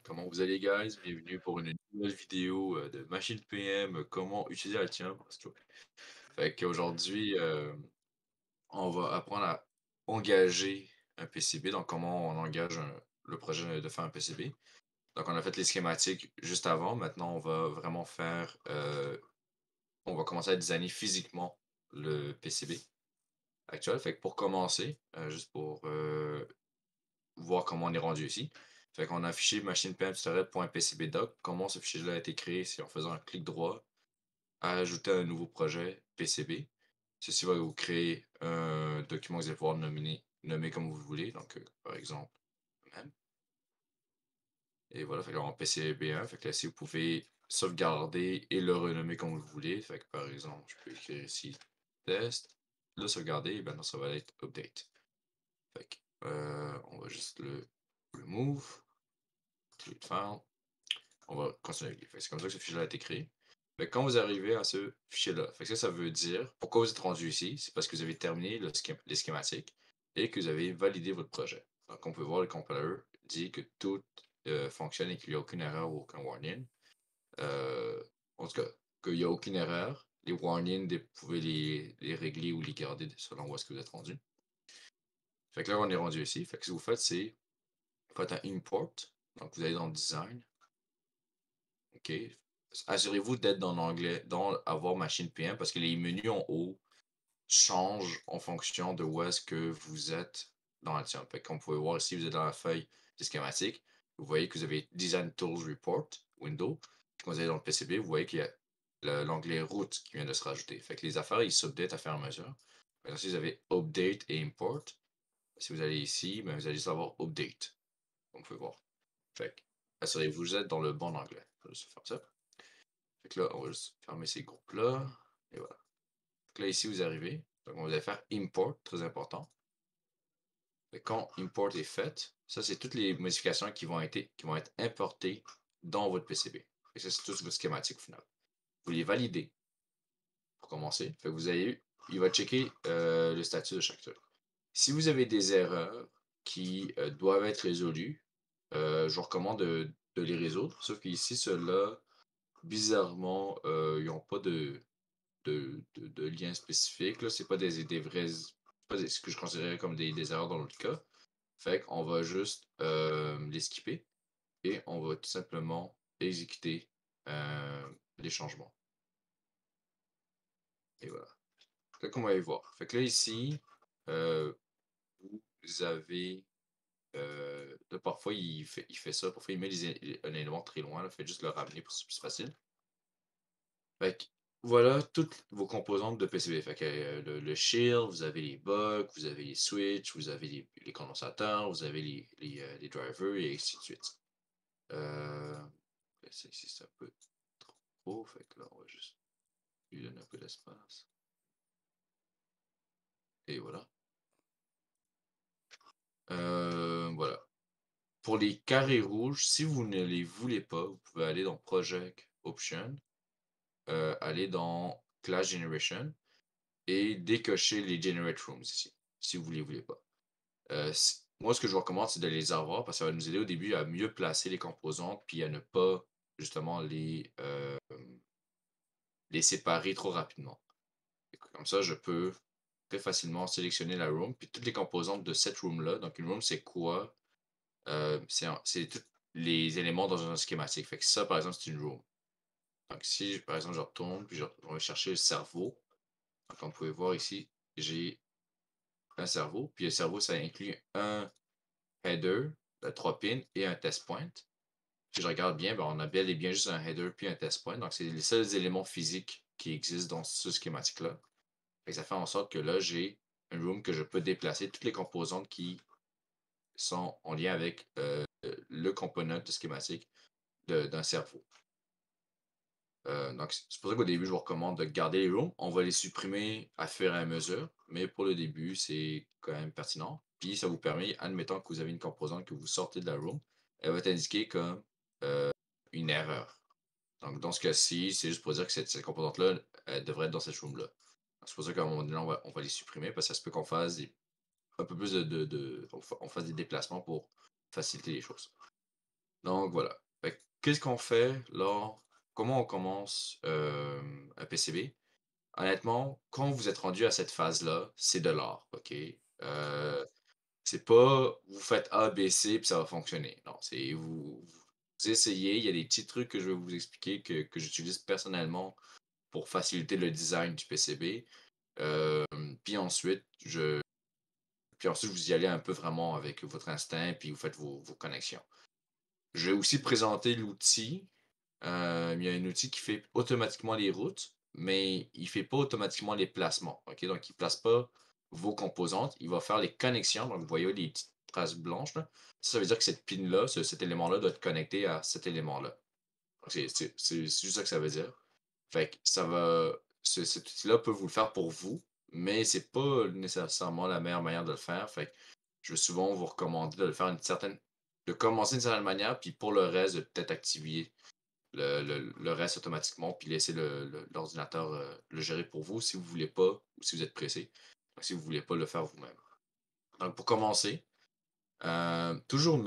Comment vous allez, guys? Bienvenue pour une nouvelle vidéo de Machine PM, comment utiliser Altium. Fait qu'aujourd'hui, on va apprendre à engager un PCB, donc comment on engage le projet de faire un PCB. Donc on a fait les schématiques juste avant, maintenant on va vraiment faire, on va commencer à designer physiquement le PCB actuel. Fait que pour commencer, juste pour voir comment on est rendu ici. Fait qu'on a un fichier machinepm.pcbdoc. Comment ce fichier-là a été créé? C'est en faisant un clic droit à ajouter un nouveau projet PCB. Ceci va vous créer un document que vous allez pouvoir nommer comme vous voulez. Donc, par exemple, même. Et voilà, fait que là, en PCB1, fait que là, si vous pouvez sauvegarder et le renommer comme vous voulez. Fait que par exemple, je peux écrire ici test, le sauvegarder, et maintenant ça va être update. Fait que, on va juste le remove, delete file. On va continuer avec lui. C'est comme ça que ce fichier-là a été créé. Mais quand vous arrivez à ce fichier-là, ça veut dire pourquoi vous êtes rendu ici, c'est parce que vous avez terminé les schématiques et que vous avez validé votre projet. Donc, on peut voir le compiler dit que tout fonctionne et qu'il n'y a aucune erreur ou aucun warning. En tout cas, qu'il n'y a aucune erreur. Les warnings, vous pouvez les régler ou les garder selon où est-ce que vous êtes rendu. Fait que là, on est rendu ici. Fait que ce que vous faites, c'est vous faites un import. Donc, vous allez dans Design. OK. Assurez-vous d'être dans l'onglet, dans avoir Machine PM parce que les menus en haut changent en fonction de où est-ce que vous êtes dans Altium. Comme vous pouvez voir ici, vous êtes dans la feuille des schématiques. Vous voyez que vous avez Design Tools Report, Window. Puis quand vous allez dans le PCB, vous voyez qu'il y a l'onglet Route qui vient de se rajouter. Fait que les affaires, ils s'updatent à faire à mesure. Maintenant, si vous avez Update et Import, si vous allez ici, ben, vous allez juste avoir Update, comme vous pouvez voir. Fait que, assurez-vous que vous êtes dans le bon onglet. Je vais juste faire ça. Fait que là, on va juste fermer ces groupes-là. Et voilà. Fait que là, ici, vous arrivez. Donc, on va faire import, très important. Fait que quand import est fait, ça, c'est toutes les modifications qui vont être importées dans votre PCB. Et ça, c'est tout votre schématique au final. Vous les validez pour commencer. Fait que vous avez, il va checker le statut de chaque truc. Si vous avez des erreurs qui doivent être résolues, je vous recommande de les résoudre. Sauf qu'ici, ceux-là, bizarrement, ils n'ont pas de lien spécifique. Ce n'est pas des vrais. Pas ce que je considérais comme des erreurs dans l'autre cas. Fait qu'on va juste les skipper et on va tout simplement exécuter les changements. Et voilà. Fait qu'on va y voir. Fait que là, ici, vous avez. Là, parfois, il fait ça. Parfois, il met un élément très loin. Là, faites juste le ramener pour que c'est plus facile. Fait que voilà toutes vos composantes de PCB. Fait que le shield, vous avez les bucks, vous avez les switches, vous avez les condensateurs, vous avez les drivers et ainsi de suite. Ça ici, c'est un peu trop. Fait que là, on va juste lui donner un peu d'espace. Et voilà. Voilà. Pour les carrés rouges, si vous ne les voulez pas, vous pouvez aller dans Project Option, aller dans Class Generation et décocher les Generate Rooms ici, si vous ne les voulez pas. Moi, ce que je vous recommande, c'est de les avoir parce que ça va nous aider au début à mieux placer les composantes puis à ne pas justement les séparer trop rapidement. Comme ça, je peux très facilement sélectionner la room puis toutes les composantes de cette room-là. Donc, une room, c'est quoi? C'est tous les éléments dans un schématique. Fait que ça, par exemple, c'est une room. Donc, si, par exemple, je retourne puis on va chercher le cerveau. Donc, comme vous pouvez voir ici, j'ai un cerveau. Puis le cerveau, ça inclut un header, 3 pins et un test point. Si je regarde bien, ben, on a bel et bien juste un header puis un test point. Donc, c'est les seuls éléments physiques qui existent dans ce schématique-là. Ça fait en sorte que là, j'ai une room que je peux déplacer toutes les composantes qui sont en lien avec le component schématique d'un cerveau. Donc, c'est pour ça qu'au début, je vous recommande de garder les rooms. On va les supprimer à fur et à mesure, mais pour le début, c'est quand même pertinent. Puis, ça vous permet, admettons que vous avez une composante que vous sortez de la room, elle va être indiquée comme une erreur. Donc, dans ce cas-ci, c'est juste pour dire que cette composante-là, elle devrait être dans cette room-là. C'est pour ça qu'à un moment donné, on va les supprimer parce que ça se peut qu'on fasse un peu plus on fasse des déplacements pour faciliter les choses. Donc voilà. Fait que qu'est-ce qu'on fait là? Comment on commence, un PCB? Honnêtement, quand vous êtes rendu à cette phase-là, c'est de l'art, OK? C'est pas vous faites A, B, C, puis ça va fonctionner. Non, c'est vous essayez, il y a des petits trucs que je vais vous expliquer que j'utilise personnellement pour faciliter le design du PCB. Puis ensuite, vous y allez un peu vraiment avec votre instinct, puis vous faites vos connexions. Je vais aussi présenter l'outil. Il y a un outil qui fait automatiquement les routes, mais il fait pas automatiquement les placements, OK? Donc il place pas vos composantes, il va faire les connexions. Donc vous voyez les petites traces blanches là? Ça veut dire que cette pin-là, cet élément-là doit être connecté à cet élément-là. Donc c'est juste ça que ça veut dire. Fait que ça va cet outil-là peut vous le faire pour vous, mais c'est pas nécessairement la meilleure manière de le faire. Fait que je vais souvent vous recommander de le faire de commencer d'une certaine manière, puis pour le reste, de peut-être activer le reste automatiquement, puis laisser l'ordinateur le gérer pour vous si vous voulez pas ou si vous êtes pressé. Donc, si vous voulez pas le faire vous-même. Donc, pour commencer, toujours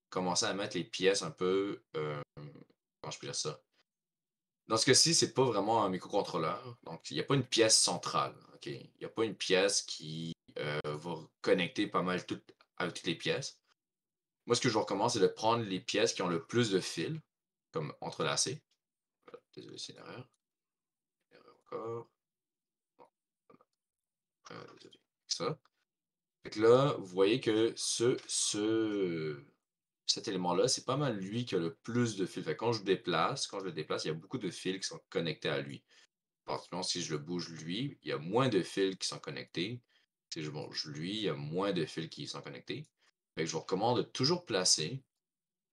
commencer à mettre les pièces un peu, comment je peux dire ça? Dans ce cas-ci, c'est pas vraiment un microcontrôleur, donc il n'y a pas une pièce centrale, OK? Il n'y a pas une pièce qui va connecter pas mal avec toutes les pièces. Moi, ce que je vous recommande, c'est de prendre les pièces qui ont le plus de fils, comme entrelacés. Désolé, c'est une erreur. Erreur encore. Bon, désolé. Ça. Fait que là, vous voyez que cet élément-là, c'est pas mal lui qui a le plus de fils. Fait que quand je le déplace, il y a beaucoup de fils qui sont connectés à lui. Particulièrement si je le bouge lui, il y a moins de fils qui sont connectés. Si je bouge lui, il y a moins de fils qui sont connectés. Fait que je vous recommande de toujours placer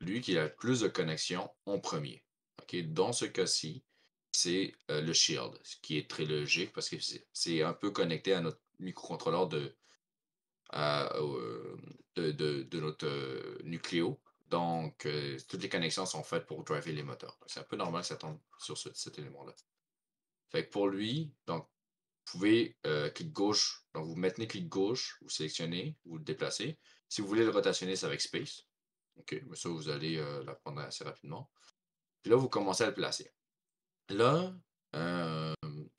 lui qui a le plus de connexions en premier. OK? Dans ce cas-ci, c'est le shield, ce qui est très logique parce que c'est un peu connecté à notre microcontrôleur de notre nucléo. Donc, toutes les connexions sont faites pour driver les moteurs. C'est un peu normal que ça tombe sur cet élément-là. Fait que pour lui, donc, vous pouvez clic gauche, donc vous maintenez clic gauche, vous sélectionnez, vous le déplacez. Si vous voulez le rotationner, c'est avec Space. OK, mais ça, vous allez l'apprendre assez rapidement. Puis là, vous commencez à le placer. Là,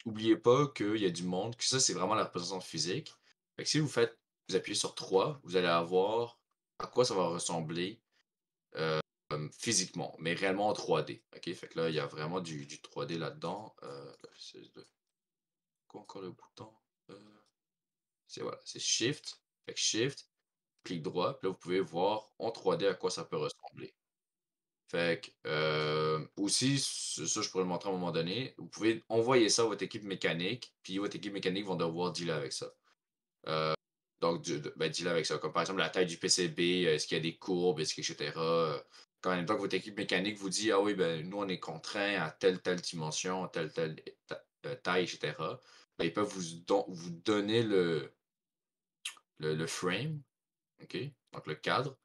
oubliez pas qu'il y a du monde, que ça, c'est vraiment la représentation physique. Fait que si vous appuyez sur 3, vous allez avoir à quoi ça va ressembler physiquement, mais réellement en 3D. OK? Fait que là, il y a vraiment du 3D là-dedans. C'est quoi encore le bouton? Euh, voilà, c'est Shift. Fait que Shift, clic droit, puis là, vous pouvez voir en 3D à quoi ça peut ressembler. Fait que, aussi, ça, je pourrais le montrer à un moment donné. Vous pouvez envoyer ça à votre équipe mécanique, puis votre équipe mécanique vont devoir dealer avec ça. Euh, donc, dealer avec ça. Comme par exemple la taille du PCB, est-ce qu'il y a des courbes, est-ce que, etc. Quand en même temps que votre équipe mécanique vous dit, ah oui, ben, nous, on est contraint à telle dimension, à telle taille, etc. Ben, ils peuvent vous donner le frame, OK? Donc, le cadre.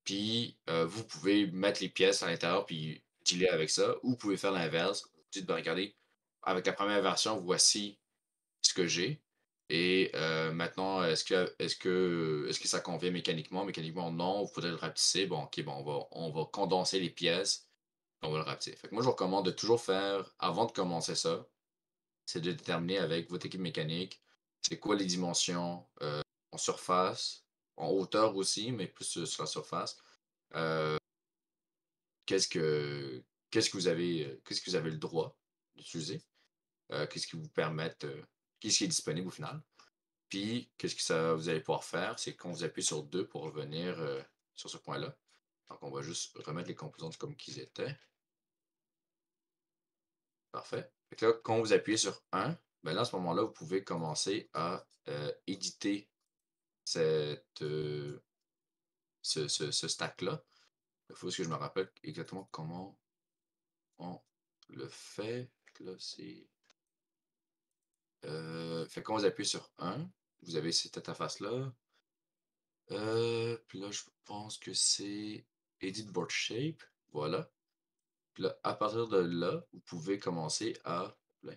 Puis, vous pouvez mettre les pièces à l'intérieur, puis dealer avec ça. Ou vous pouvez faire l'inverse. Vous dites, ben, regardez, avec la première version, voici ce que j'ai. Et maintenant, est-ce que ça convient mécaniquement? Mécaniquement, non. Vous pouvez le rapetisser. Bon, OK, bon, on va condenser les pièces. On va le rapetisser. Fait que moi, je vous recommande de toujours faire, avant de commencer ça, c'est de déterminer avec votre équipe mécanique, c'est quoi les dimensions en surface, en hauteur aussi, mais plus sur la surface. Euh, qu'est-ce que qu'est-ce que vous avez le droit d'utiliser, qu'est-ce qui vous permettent, qu'est-ce qui est disponible au final. Puis qu'est-ce que ça vous allez pouvoir faire, c'est quand vous appuyez sur 2 pour revenir sur ce point-là. Donc on va juste remettre les composantes comme qu'ils étaient. Parfait. Fait que là, quand vous appuyez sur 1, ben là, à ce moment-là, vous pouvez commencer à éditer cette, ce stack-là. Il faut que je me rappelle exactement comment on le fait. Fait que là, c'est fait que quand vous appuyez sur 1, vous avez cette interface-là. Puis là, je pense que c'est Edit Board Shape. Voilà. Puis là, à partir de là, vous pouvez commencer à. Là,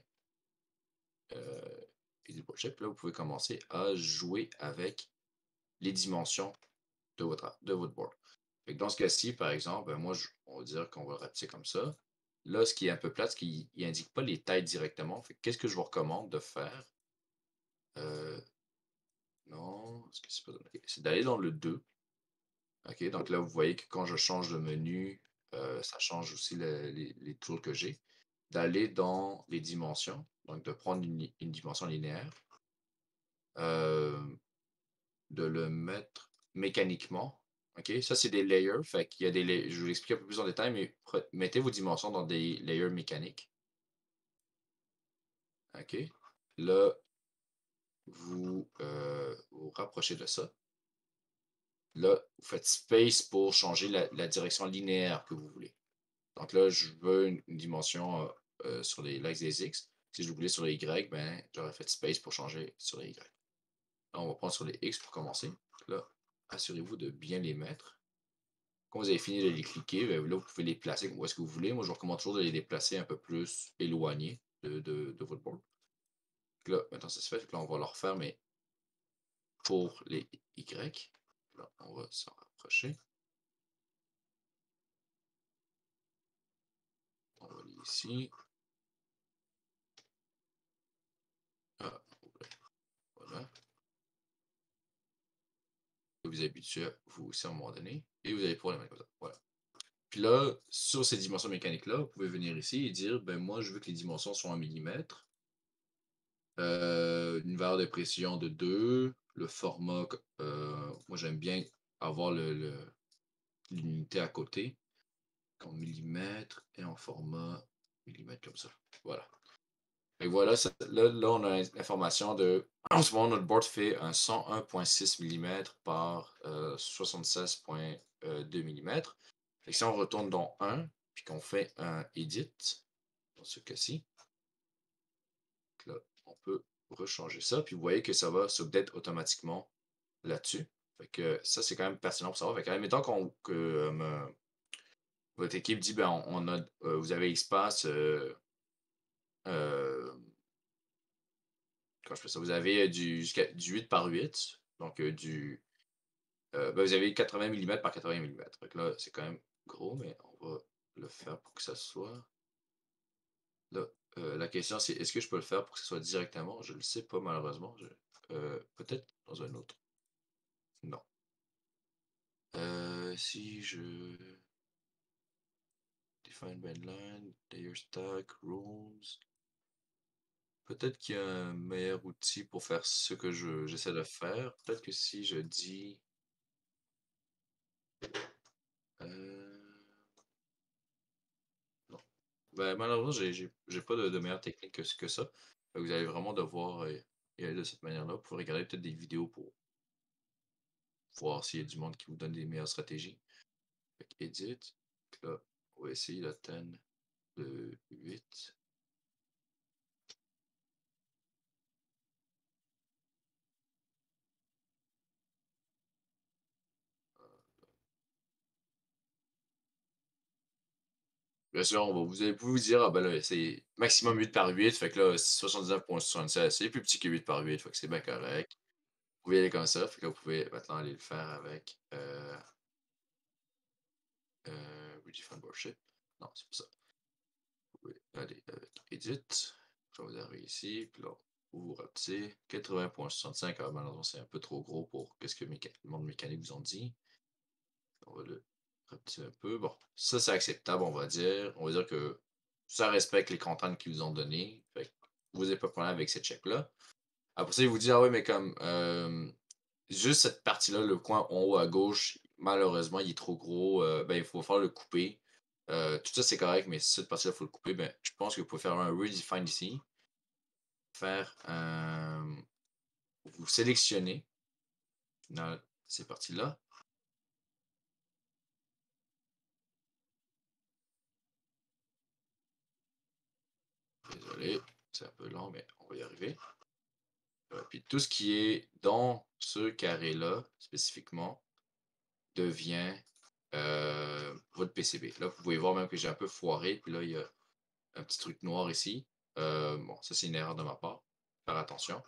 Edit Board Shape. Là, vous pouvez commencer à jouer avec les dimensions de votre board. Fait que dans ce cas-ci, par exemple, ben moi, on va dire qu'on va le rapetisser comme ça. Là, ce qui est un peu plate, c'est qu'il indique pas les têtes directement. Fait qu'est-ce que je vous recommande de faire? Euh, non, est-ce que c'est pas ok, c'est d'aller dans le 2. OK, donc là, vous voyez que quand je change de menu, ça change aussi les tools que j'ai. D'aller dans les dimensions, donc de prendre une dimension linéaire, euh, de le mettre mécaniquement. OK, ça, c'est des layers. Fait qu'il y a je vous l'explique un peu plus en détail, mais mettez vos dimensions dans des layers mécaniques. OK, là, vous rapprochez de ça. Là, vous faites space pour changer la direction linéaire que vous voulez. Donc là, je veux une dimension sur l'axe des X. Si je voulais sur les Y, ben, j'aurais fait space pour changer sur les Y. Là, on va prendre sur les X pour commencer. Là, assurez-vous de bien les mettre. Quand vous avez fini de les cliquer, ben, là, vous pouvez les placer où est-ce que vous voulez. Moi, je vous recommande toujours de les déplacer un peu plus éloignés de votre board. Donc là, maintenant, ça se fait. Donc là, on va le refaire, mais pour les Y. Là, on va s'en rapprocher. On va aller ici. Ah, voilà. Et vous habituez à vous aussi à un moment donné. Et vous allez pouvoir les mettre comme ça. Voilà. Puis là, sur ces dimensions mécaniques-là, vous pouvez venir ici et dire, ben moi, je veux que les dimensions soient en millimètres. Une valeur de précision de 2. Le format, moi, j'aime bien avoir l'unité à côté. En millimètres et en format millimètre comme ça. Voilà. Et voilà, là, on a l'information de. En ce moment, notre board fait un 101,6 mm par 76,2 mm. Fait que si on retourne dans 1, puis qu'on fait un edit, dans ce cas-ci, là, on peut rechanger ça, puis vous voyez que ça va s'update automatiquement là-dessus. Fait que ça, c'est quand même pertinent pour savoir. Fait que, admettons que votre équipe dit, ben, vous avez espace. Comment je fais ça? Vous avez du 8 par 8, donc ben, vous avez 80 mm par 80 mm. Donc là, c'est quand même gros, mais on va le faire pour que ça soit. Là, la question, c'est est-ce que je peux le faire pour que ce soit directement? Je ne le sais pas, malheureusement. Peut-être dans un autre. Non. Si je. Define bandline, layer stack, rooms. Peut-être qu'il y a un meilleur outil pour faire ce que j'essaie de faire. Peut-être que si je dis. Euh, non. Ben, malheureusement, j'ai pas de meilleure technique que ça. Vous allez vraiment devoir y aller de cette manière-là. Vous pouvez regarder peut-être des vidéos pour voir s'il y a du monde qui vous donne des meilleures stratégies. Fait que edit. Là, on va essayer d'atteindre le 8. Bien sûr, vous allez vous dire, ah ben là, c'est maximum 8 par 8, fait que là, 79,76, c'est plus petit que 8 par 8, fait que c'est bien correct. Vous pouvez aller comme ça, fait que là, vous pouvez maintenant aller le faire avec Redefine Worship. Non, c'est pas ça. Vous pouvez aller avec Edit. Je vais vous arriver ici, puis là, vous ratez 80,65. Alors, malheureusement, c'est un peu trop gros pour ce que le monde mécanique vous ont dit. On va le rapetisser un peu. Bon, ça, c'est acceptable, on va dire. On va dire que ça respecte les contraintes qu'ils vous ont données. Fait que vous n'avez pas de problème avec cette check-là. Après ça, ils vous disent, ah ouais, mais comme juste cette partie-là, le coin en haut à gauche, malheureusement, il est trop gros. Ben, il faut faire le couper. Tout ça, c'est correct, mais si cette partie-là, il faut le couper. Ben, je pense que vous pouvez faire un redefine ici. Faire un. Vous sélectionnez dans ces parties-là. Désolé, c'est un peu long, mais on va y arriver. Puis tout ce qui est dans ce carré-là, spécifiquement, devient votre PCB. Là, vous pouvez voir même que j'ai un peu foiré. Puis là, il y a un petit truc noir ici. Bon, ça, c'est une erreur de ma part. Faire attention.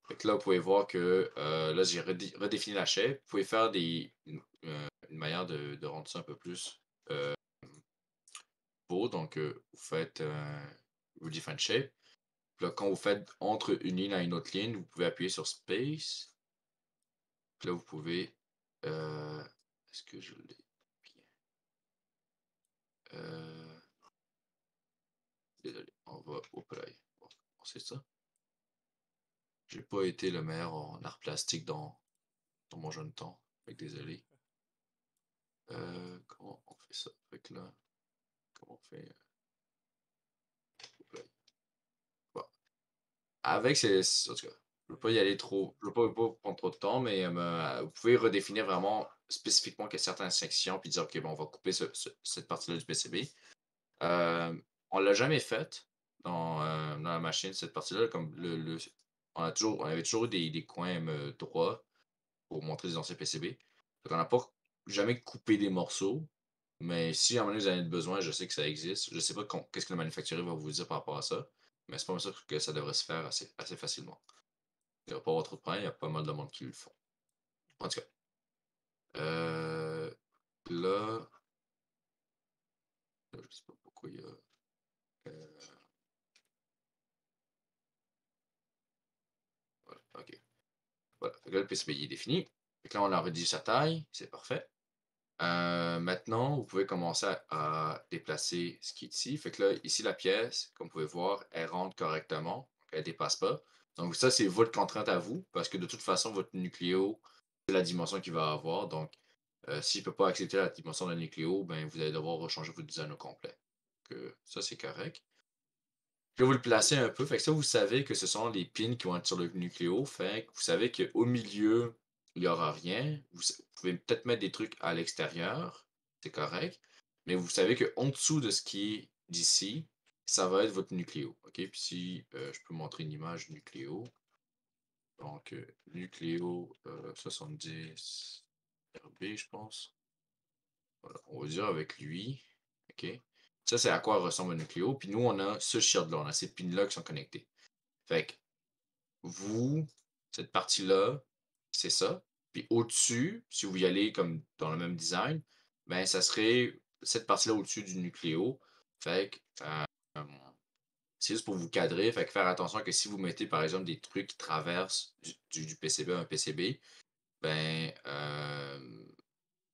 Fait que là, vous pouvez voir que là, j'ai redéfini la shape. Vous pouvez faire une une manière de rendre ça un peu plus beau. Donc, vous faites vos different shapes. Puis là, quand vous faites entre une ligne à une autre ligne, vous pouvez appuyer sur Space. Puis là, vous pouvez. Est-ce que je l'ai bien? Euh, Désolé, on va au play. On va commencer ça. J'ai pas été le meilleur en art plastique dans mon jeune temps. Fait que désolé. Comment on fait ça? Fait que là, comment on fait au play? Bon. Avec ces. En tout cas, je veux pas y aller trop. Je veux pas prendre trop de temps, mais vous pouvez redéfinir vraiment spécifiquement que certaines sections, puis dire, OK, bon, on va couper cette partie-là du PCB. On l'a jamais fait dans la machine, cette partie-là. Comme on avait toujours eu des coins droits pour montrer les anciens PCB. Donc, on n'a pas jamais coupé des morceaux. Mais si à un moment donné vous en avez besoin, je sais que ça existe. Je sais pas qu'est-ce que le manufacturier va vous dire par rapport à ça. Mais c'est pas ça que ça devrait se faire assez facilement. Il ne va pas avoir trop de problèmes, il y a pas mal de monde qui le font. En tout cas. Là, je sais pas pourquoi il y a. euh, voilà, ok. Voilà. Fait que là, le PCB il est défini. Fait que là, on a réduit sa taille, c'est parfait. Maintenant, vous pouvez commencer à déplacer ce qui est ici. Fait que là, ici, la pièce, comme vous pouvez voir, elle rentre correctement. Elle ne dépasse pas. Donc, ça, c'est votre contrainte à vous, parce que de toute façon, votre nucléo, c'est la dimension qu'il va avoir. Donc, s'il ne peut pas accepter la dimension d'un nucléo, ben, vous allez devoir rechanger votre design au complet. Donc, ça, c'est correct. Puis là, vous le placez un peu. Fait que ça, vous savez que ce sont les pins qui vont être sur le nucléo. Fait que vous savez qu'au milieu, il n'y aura rien. Vous pouvez peut-être mettre des trucs à l'extérieur. C'est correct. Mais vous savez qu'en dessous de ce qui est d'ici, ça va être votre nucléo. OK? Puis si je peux montrer une image nucléo. Donc, nucléo 70 RB, je pense. Voilà, on va dire avec lui. OK? Ça, c'est à quoi ressemble un nucléo. Puis nous, on a ce shield-là. On a ces pins-là qui sont connectés. Fait que vous, cette partie-là, c'est ça. Puis au-dessus, si vous y allez comme dans le même design, ben ça serait cette partie-là au-dessus du nucléo. Fait que c'est juste pour vous cadrer. Fait que faire attention que si vous mettez par exemple des trucs qui traversent du PCB à un PCB, ben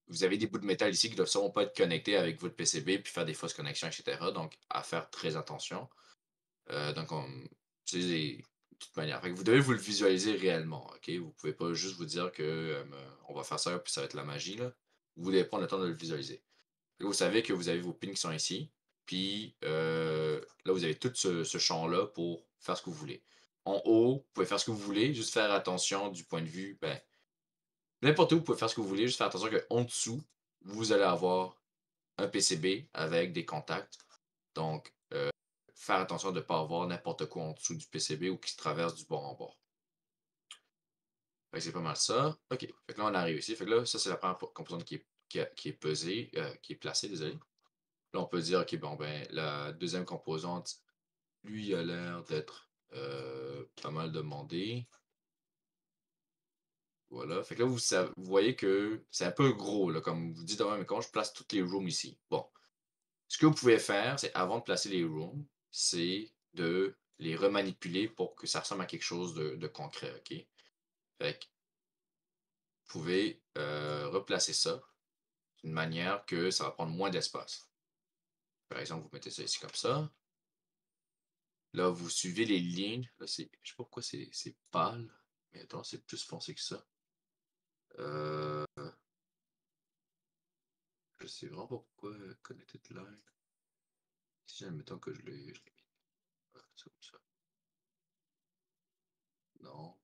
vous avez des bouts de métal ici qui ne doivent sûrement pas être connectés avec votre PCB puis faire des fausses connexions, etc. Donc à faire très attention. Donc, c'est de toute manière. Fait que vous devez vous le visualiser réellement, OK? Vous pouvez pas juste vous dire que on va faire ça puis ça va être la magie, là. Vous devez prendre le temps de le visualiser. Fait que vous savez que vous avez vos pins qui sont ici, puis là, vous avez tout ce champ-là pour faire ce que vous voulez. En haut, vous pouvez faire ce que vous voulez, juste faire attention du point de vue, ben, n'importe où, vous pouvez faire ce que vous voulez, juste faire attention qu'en dessous, vous allez avoir un PCB avec des contacts. Donc, faire attention de ne pas avoir n'importe quoi en dessous du PCB ou qui se traverse du bord en bord. Fait que c'est pas mal ça. OK. Fait que là, on arrive ici. Fait que là, ça, c'est la première composante qui est pesée, qui est placée, désolé. Là, on peut dire, OK, bon, ben, la deuxième composante, lui, il a l'air d'être pas mal demandé. Voilà. Fait que là, vous voyez que c'est un peu gros, là, comme vous dites, ah ouais, mais comment je place toutes les rooms ici? Bon. Ce que vous pouvez faire, c'est avant de placer les rooms, c'est de les remanipuler pour que ça ressemble à quelque chose de concret, OK? Fait que vous pouvez replacer ça d'une manière que ça va prendre moins d'espace. Par exemple, vous mettez ça ici comme ça. Là, vous suivez les lignes. Là, je sais pas pourquoi c'est pâle, mais attends, c'est plus foncé que ça. Euh, je sais vraiment pas pourquoi Connected Line. Si admettons que je l'ai mis. Voilà, c'est comme ça. Non.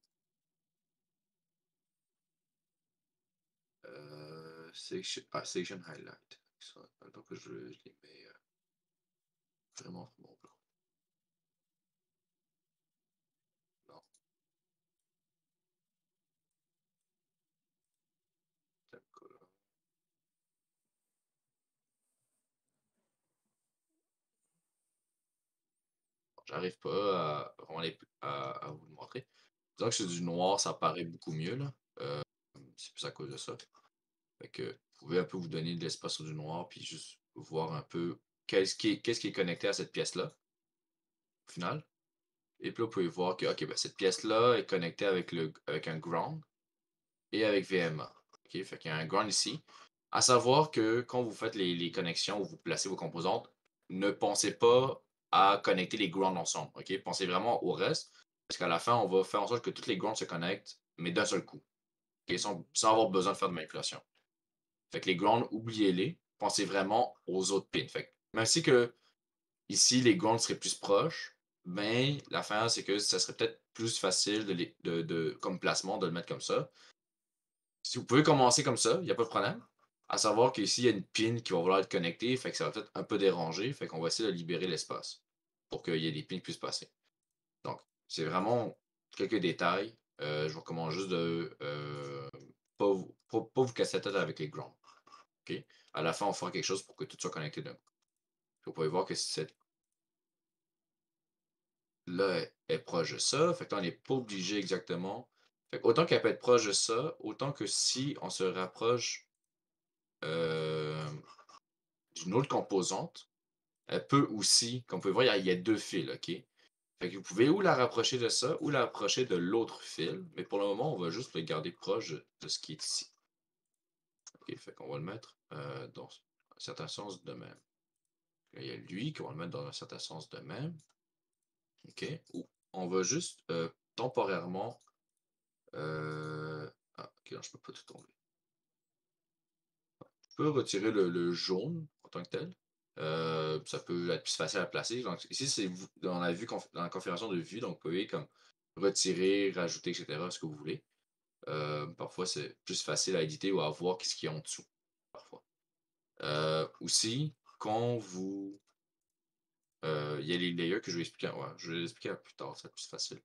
Section Highlight. Ça, donc je les mets vraiment mon blanc. Non. Color. J'arrive pas à vraiment à vous le montrer. Disons que c'est du noir, ça paraît beaucoup mieux là. C'est plus à cause de ça. Fait que pouvez un peu vous donner de l'espace sur du noir, puis juste voir un peu qu'est-ce qui est connecté à cette pièce-là, au final. Et puis là, vous pouvez voir que, OK, ben, cette pièce-là est connectée avec un ground et avec VMA. OK, fait qu'il y a un ground ici. À savoir que quand vous faites les connexions ou vous placez vos composantes, ne pensez pas à connecter les grounds ensemble. OK? Pensez vraiment au reste, parce qu'à la fin, on va faire en sorte que toutes les grounds se connectent, mais d'un seul coup. OK? Sans avoir besoin de faire de manipulation. Fait que les grounds, oubliez-les. Pensez vraiment aux autres pins. Fait que même si que ici, les grounds seraient plus proches, mais l'affaire, c'est que ça serait peut-être plus facile comme placement de le mettre comme ça. Si vous pouvez commencer comme ça, il n'y a pas de problème. À savoir qu'ici, il y a une pin qui va vouloir être connectée, fait que ça va peut-être un peu déranger, fait qu'on va essayer de libérer l'espace pour qu'il y ait des pins qui puissent passer. Donc, c'est vraiment quelques détails. Je vous recommande juste de pas vous casser la tête avec les grounds. OK? À la fin, on fera quelque chose pour que tout soit connecté d'un coup. Vous pouvez voir que cette là est proche de ça. Fait que là, on n'est pas obligé exactement. Fait que autant qu'elle peut être proche de ça, autant que si on se rapproche euh, d'une autre composante, elle peut aussi, comme vous pouvez voir, il y a deux fils, OK? Fait que vous pouvez ou la rapprocher de ça ou la rapprocher de l'autre fil, mais pour le moment, on va juste le garder proche de ce qui est ici. OK, fait qu'on va le mettre dans un certain sens de même. Là, il y a lui qu'on va le mettre dans un certain sens de même. OK? Ou on va juste temporairement. Ah, OK, non, je peux pas tout tomber. Je peux retirer le jaune en tant que tel. Ça peut être plus facile à placer. Donc, ici, on a vu dans la configuration de vue, donc vous pouvez comme retirer, rajouter, etc., ce que vous voulez. Parfois, c'est plus facile à éditer ou à voir ce qu'il y a en dessous. Parfois. Aussi, quand vous. Il y a les layers que je vais expliquer. Ouais, je vais l'expliquer plus tard, c'est plus facile.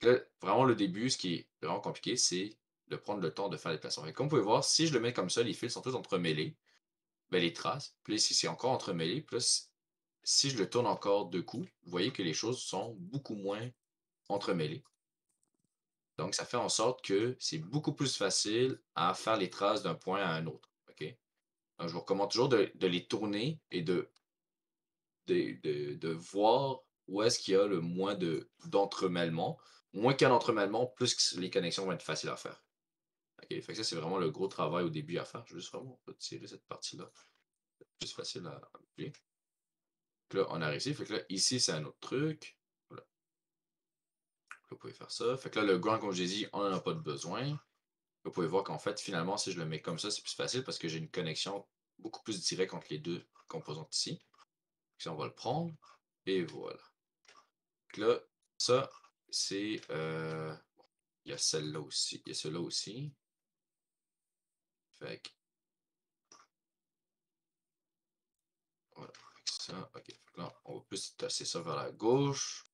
Là, vraiment, le début, ce qui est vraiment compliqué, c'est de prendre le temps de faire les placements. Et comme vous pouvez voir, si je le mets comme ça, les fils sont tous entremêlés. Ben, les traces. Puis là, ici, c'est encore entremêlé. Puis là, si je le tourne encore deux coups, vous voyez que les choses sont beaucoup moins entremêlées. Donc, ça fait en sorte que c'est beaucoup plus facile à faire les traces d'un point à un autre. OK? Donc, je vous recommande toujours de les tourner et de voir où est-ce qu'il y a le moins d'entremêlement. Moins qu'il y a d'entremêlement, plus les connexions vont être faciles à faire. OK? Fait que ça, c'est vraiment le gros travail au début à faire. Je vais juste vraiment retirer cette partie-là. C'est plus facile à appuyer. Là, on a réussi. Fait que là, ici, c'est un autre truc. Voilà. Vous pouvez faire ça. Fait que là, le ground, comme je l'ai dit, on n'en a pas de besoin. Vous pouvez voir qu'en fait, finalement, si je le mets comme ça, c'est plus facile parce que j'ai une connexion beaucoup plus directe entre les deux composantes ici. Donc, on va le prendre. Et voilà. Donc là, ça, c'est. Il y a celle-là aussi. Il y a celle-là aussi. Fait que. Voilà. Fait que ça, ok. Fait que là, on va plus tasser ça vers la gauche.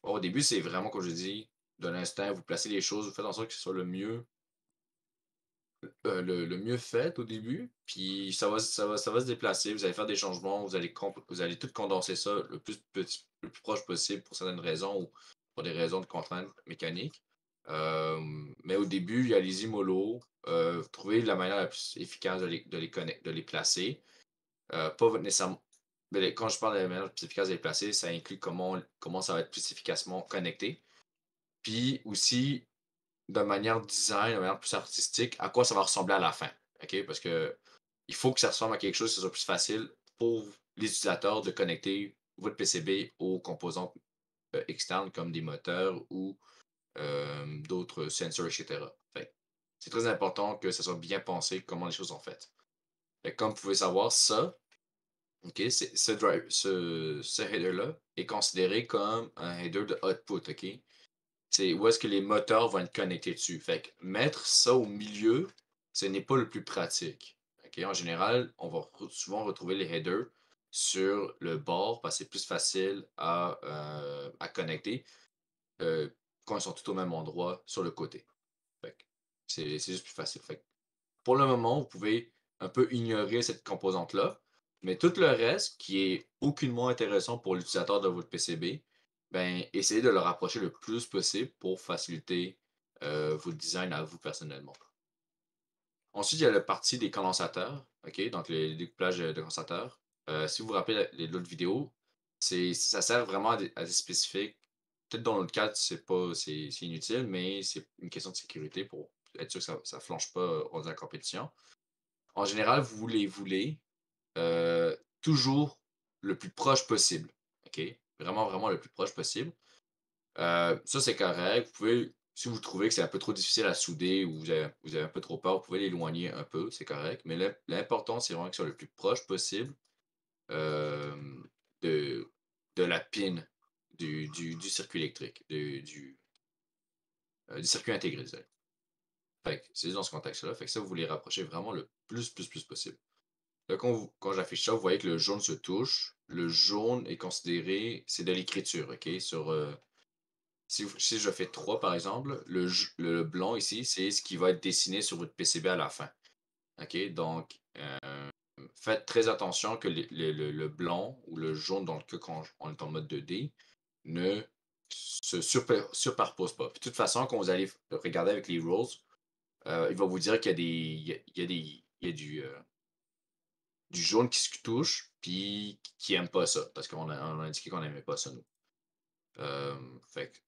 Bon, au début, c'est vraiment, comme je dis, de l'instinct, vous placez les choses, vous faites en sorte que ce soit le mieux fait au début, puis ça va se déplacer, vous allez faire des changements, vous allez tout condenser ça le plus proche possible pour certaines raisons ou pour des raisons de contraintes mécaniques. Mais au début, allez-y mollo, trouvez la manière la plus efficace de les placer. Pas nécessairement. Quand je parle de la manière la plus efficace de les placer, ça inclut comment ça va être plus efficacement connecté. Puis aussi, de manière design, de manière plus artistique, à quoi ça va ressembler à la fin. OK? Parce que il faut que ça ressemble à quelque chose que ce soit plus facile pour les utilisateurs de connecter votre PCB aux composantes externes comme des moteurs ou d'autres sensors, etc. C'est très important que ça soit bien pensé comment les choses sont faites. Comme vous pouvez savoir, ça, OK, ce header-là est considéré comme un header de output. OK? C'est où est-ce que les moteurs vont être connectés dessus. Fait que mettre ça au milieu, ce n'est pas le plus pratique. OK? En général, on va souvent retrouver les headers sur le bord parce que c'est plus facile à connecter euh, quand ils sont tout au même endroit sur le côté. Fait que c'est juste plus facile. Fait que pour le moment, vous pouvez un peu ignorer cette composante-là, mais tout le reste qui est aucunement intéressant pour l'utilisateur de votre PCB, ben, essayez de le rapprocher le plus possible pour faciliter votre design à vous personnellement. Ensuite, il y a la partie des condensateurs, OK? Donc les découplages, de condensateurs. Si vous vous rappelez l'autre vidéo, ça sert vraiment à des spécifiques. Peut-être dans notre cas, c'est inutile, mais c'est une question de sécurité pour être sûr que ça flanche pas, lors de la compétition. En général, vous les voulez, toujours le plus proche possible, OK? Vraiment, vraiment le plus proche possible. Ça, c'est correct. Vous pouvez si vous trouvez que c'est un peu trop difficile à souder ou vous avez un peu trop peur, vous pouvez l'éloigner un peu, c'est correct. Mais l'important, c'est vraiment qu'ils soient le plus proche possible, hem, de de la pin du circuit électrique, du circuit intégré, désolé. Fait que c'est dans ce contexte-là. Fait que ça, vous les rapprochez vraiment le plus possible. Là, quand j'affiche ça, vous voyez que le jaune se touche. Le jaune est considéré c'est de l'écriture, OK? Si je fais 3 par exemple, le blanc ici, c'est ce qui va être dessiné sur votre PCB à la fin. OK? Donc, faites très attention que le blanc ou le jaune dans le cas quand on est en mode 2D ne se superpose pas. Puis de toute façon, quand vous allez regarder avec les rules, il va vous dire qu'il y a des il y a du jaune qui se touche, puis qui aime pas ça, parce on a indiqué qu'on n'aimait pas ça, nous. Fait que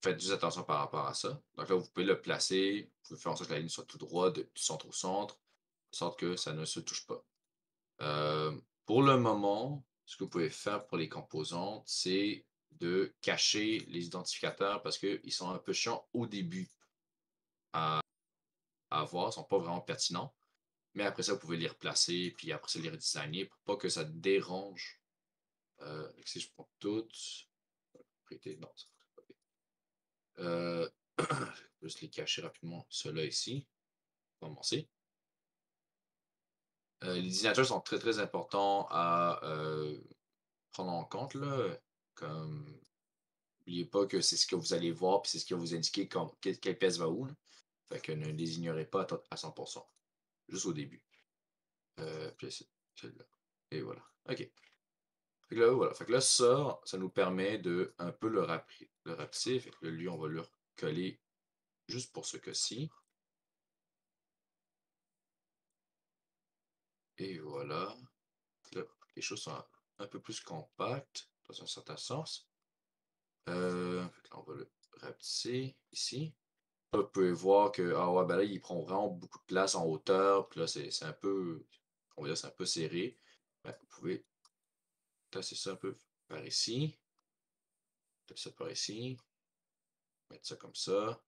faites juste attention par rapport à ça. Donc là, vous pouvez le placer, vous pouvez faire en sorte que la ligne soit tout droit du centre au centre, de sorte que ça ne se touche pas. Pour le moment, ce que vous pouvez faire pour les composantes, c'est de cacher les identificateurs parce qu'ils sont un peu chiants au début à voir, ils ne sont pas vraiment pertinents. Mais après ça, vous pouvez les replacer, puis après ça, les redesigner pour pas que ça dérange. Si je prends toutes, prêter, non, ça ne pas bien. Je vais juste les cacher rapidement, ceux-là ici, pour commencer. Les désignateurs sont très très importants à prendre en compte, là, comme n'oubliez pas que c'est ce que vous allez voir, puis c'est ce qui va vous indiquer quelle pièce va où, là. Fait que ne les ignorez pas à 100%, juste au début. Puis celle-là. Et voilà. OK. Fait que là, voilà. Fait que là, ça nous permet de un peu le rapetisser. Fait que là, lui, on va le coller juste pour ce cas-ci. Et voilà. Là, les choses sont un peu plus compactes, dans un certain sens. Fait que là, on va le rapetisser ici. Là, vous pouvez voir que, ah ouais, ben là, il prend vraiment beaucoup de place en hauteur. Puis là, c'est un peu, on va dire, c'est un peu serré. Ben, vous pouvez tasser ça un peu par ici. Tasser ça par ici. Mettre ça comme ça.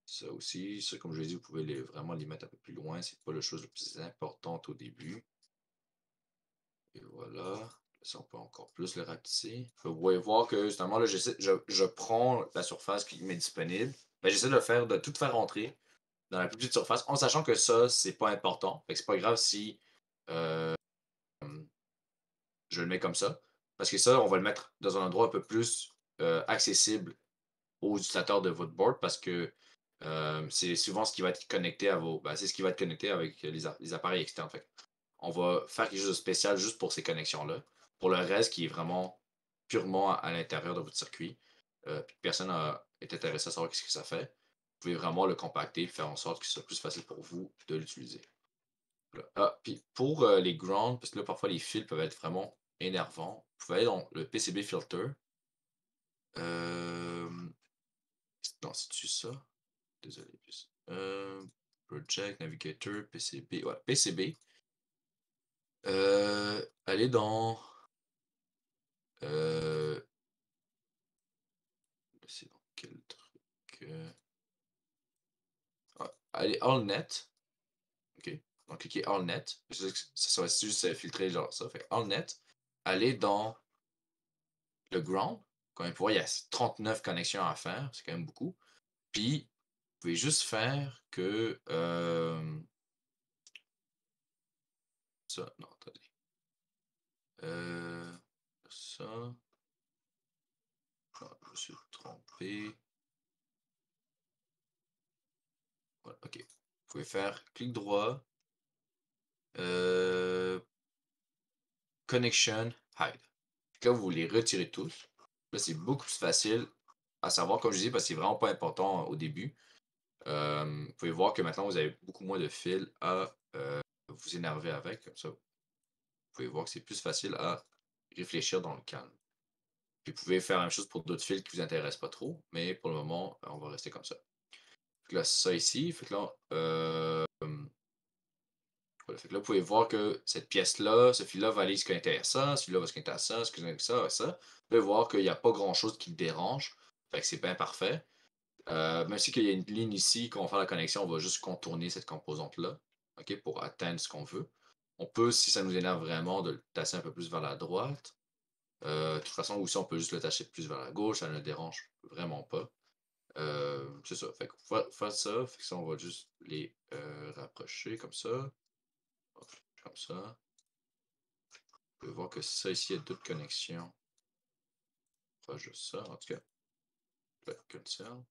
Ça aussi, ça, comme je l'ai dit, vous pouvez vraiment les mettre un peu plus loin. C'est pas la chose la plus importante au début. Et voilà. Ça, on peut encore plus le rapetisser. Vous pouvez voir que, justement, là, je prends la surface qui m'est disponible. Ben, j'essaie de tout faire rentrer dans la plus petite surface, en sachant que ça, c'est pas important. Fait que c'est pas grave si euh, je le mets comme ça. Parce que ça, on va le mettre dans un endroit un peu plus accessible aux utilisateurs de votre board parce que c'est souvent ce qui va être connecté à vos. Ben, c'est ce qui va être connecté avec les appareils externes. Fait on va faire quelque chose de spécial juste pour ces connexions-là. Pour le reste, qui est vraiment purement à l'intérieur de votre circuit, puis personne est intéressé à savoir ce que ça fait. Vous pouvez vraiment le compacter et faire en sorte que ce soit plus facile pour vous de l'utiliser. Ah, puis pour les grounds, parce que là, parfois les fils peuvent être vraiment énervants, vous pouvez aller dans le PCB filter. Euh, non, c'est-tu ça? Désolé. Project, Navigator, PCB. Ouais, PCB. Allez dans. Euh, c'est dans quel truc? Allez, AllNet. OK. Donc, cliquez AllNet. Ça va juste filtrer genre ça. Fait AllNet. Allez dans le ground. Comme vous voyez, il y a 39 connexions à faire. C'est quand même beaucoup. Puis, vous pouvez juste faire que. Ça, non, attendez. Ça. Ah, je me suis trompé. Voilà, OK. Vous pouvez faire clic droit, connection, hide. Là, vous les retirez tous. Là, c'est beaucoup plus facile à savoir, comme je dis, parce que c'est vraiment pas important au début. Vous pouvez voir que maintenant vous avez beaucoup moins de fils à vous énerver avec, comme ça. Vous pouvez voir que c'est plus facile à réfléchir dans le calme. Puis vous pouvez faire la même chose pour d'autres fils qui vous intéressent pas trop, mais pour le moment, on va rester comme ça. Fait que là, ça ici, fait que là, voilà, fait que là, vous pouvez voir que cette pièce-là, ce fil-là va aller se connecter à ça, celui-là va se connecter à ça, ce que ça, à ça. Vous pouvez voir qu'il n'y a pas grand-chose qui le dérange. Fait que c'est bien parfait. Même si qu'il y a une ligne ici, quand on va faire la connexion, on va juste contourner cette composante-là, ok, pour atteindre ce qu'on veut. On peut, si ça nous énerve vraiment, de le tasser un peu plus vers la droite. De toute façon, aussi, on peut juste le tasser plus vers la gauche, ça ne le dérange vraiment pas. C'est ça. Fait que faire ça, fait que ça, on va juste les rapprocher comme ça. Comme ça. Vous pouvez voir que ça ici, il y a d'autres connexions. Pas juste ça, en tout cas. Comme ça.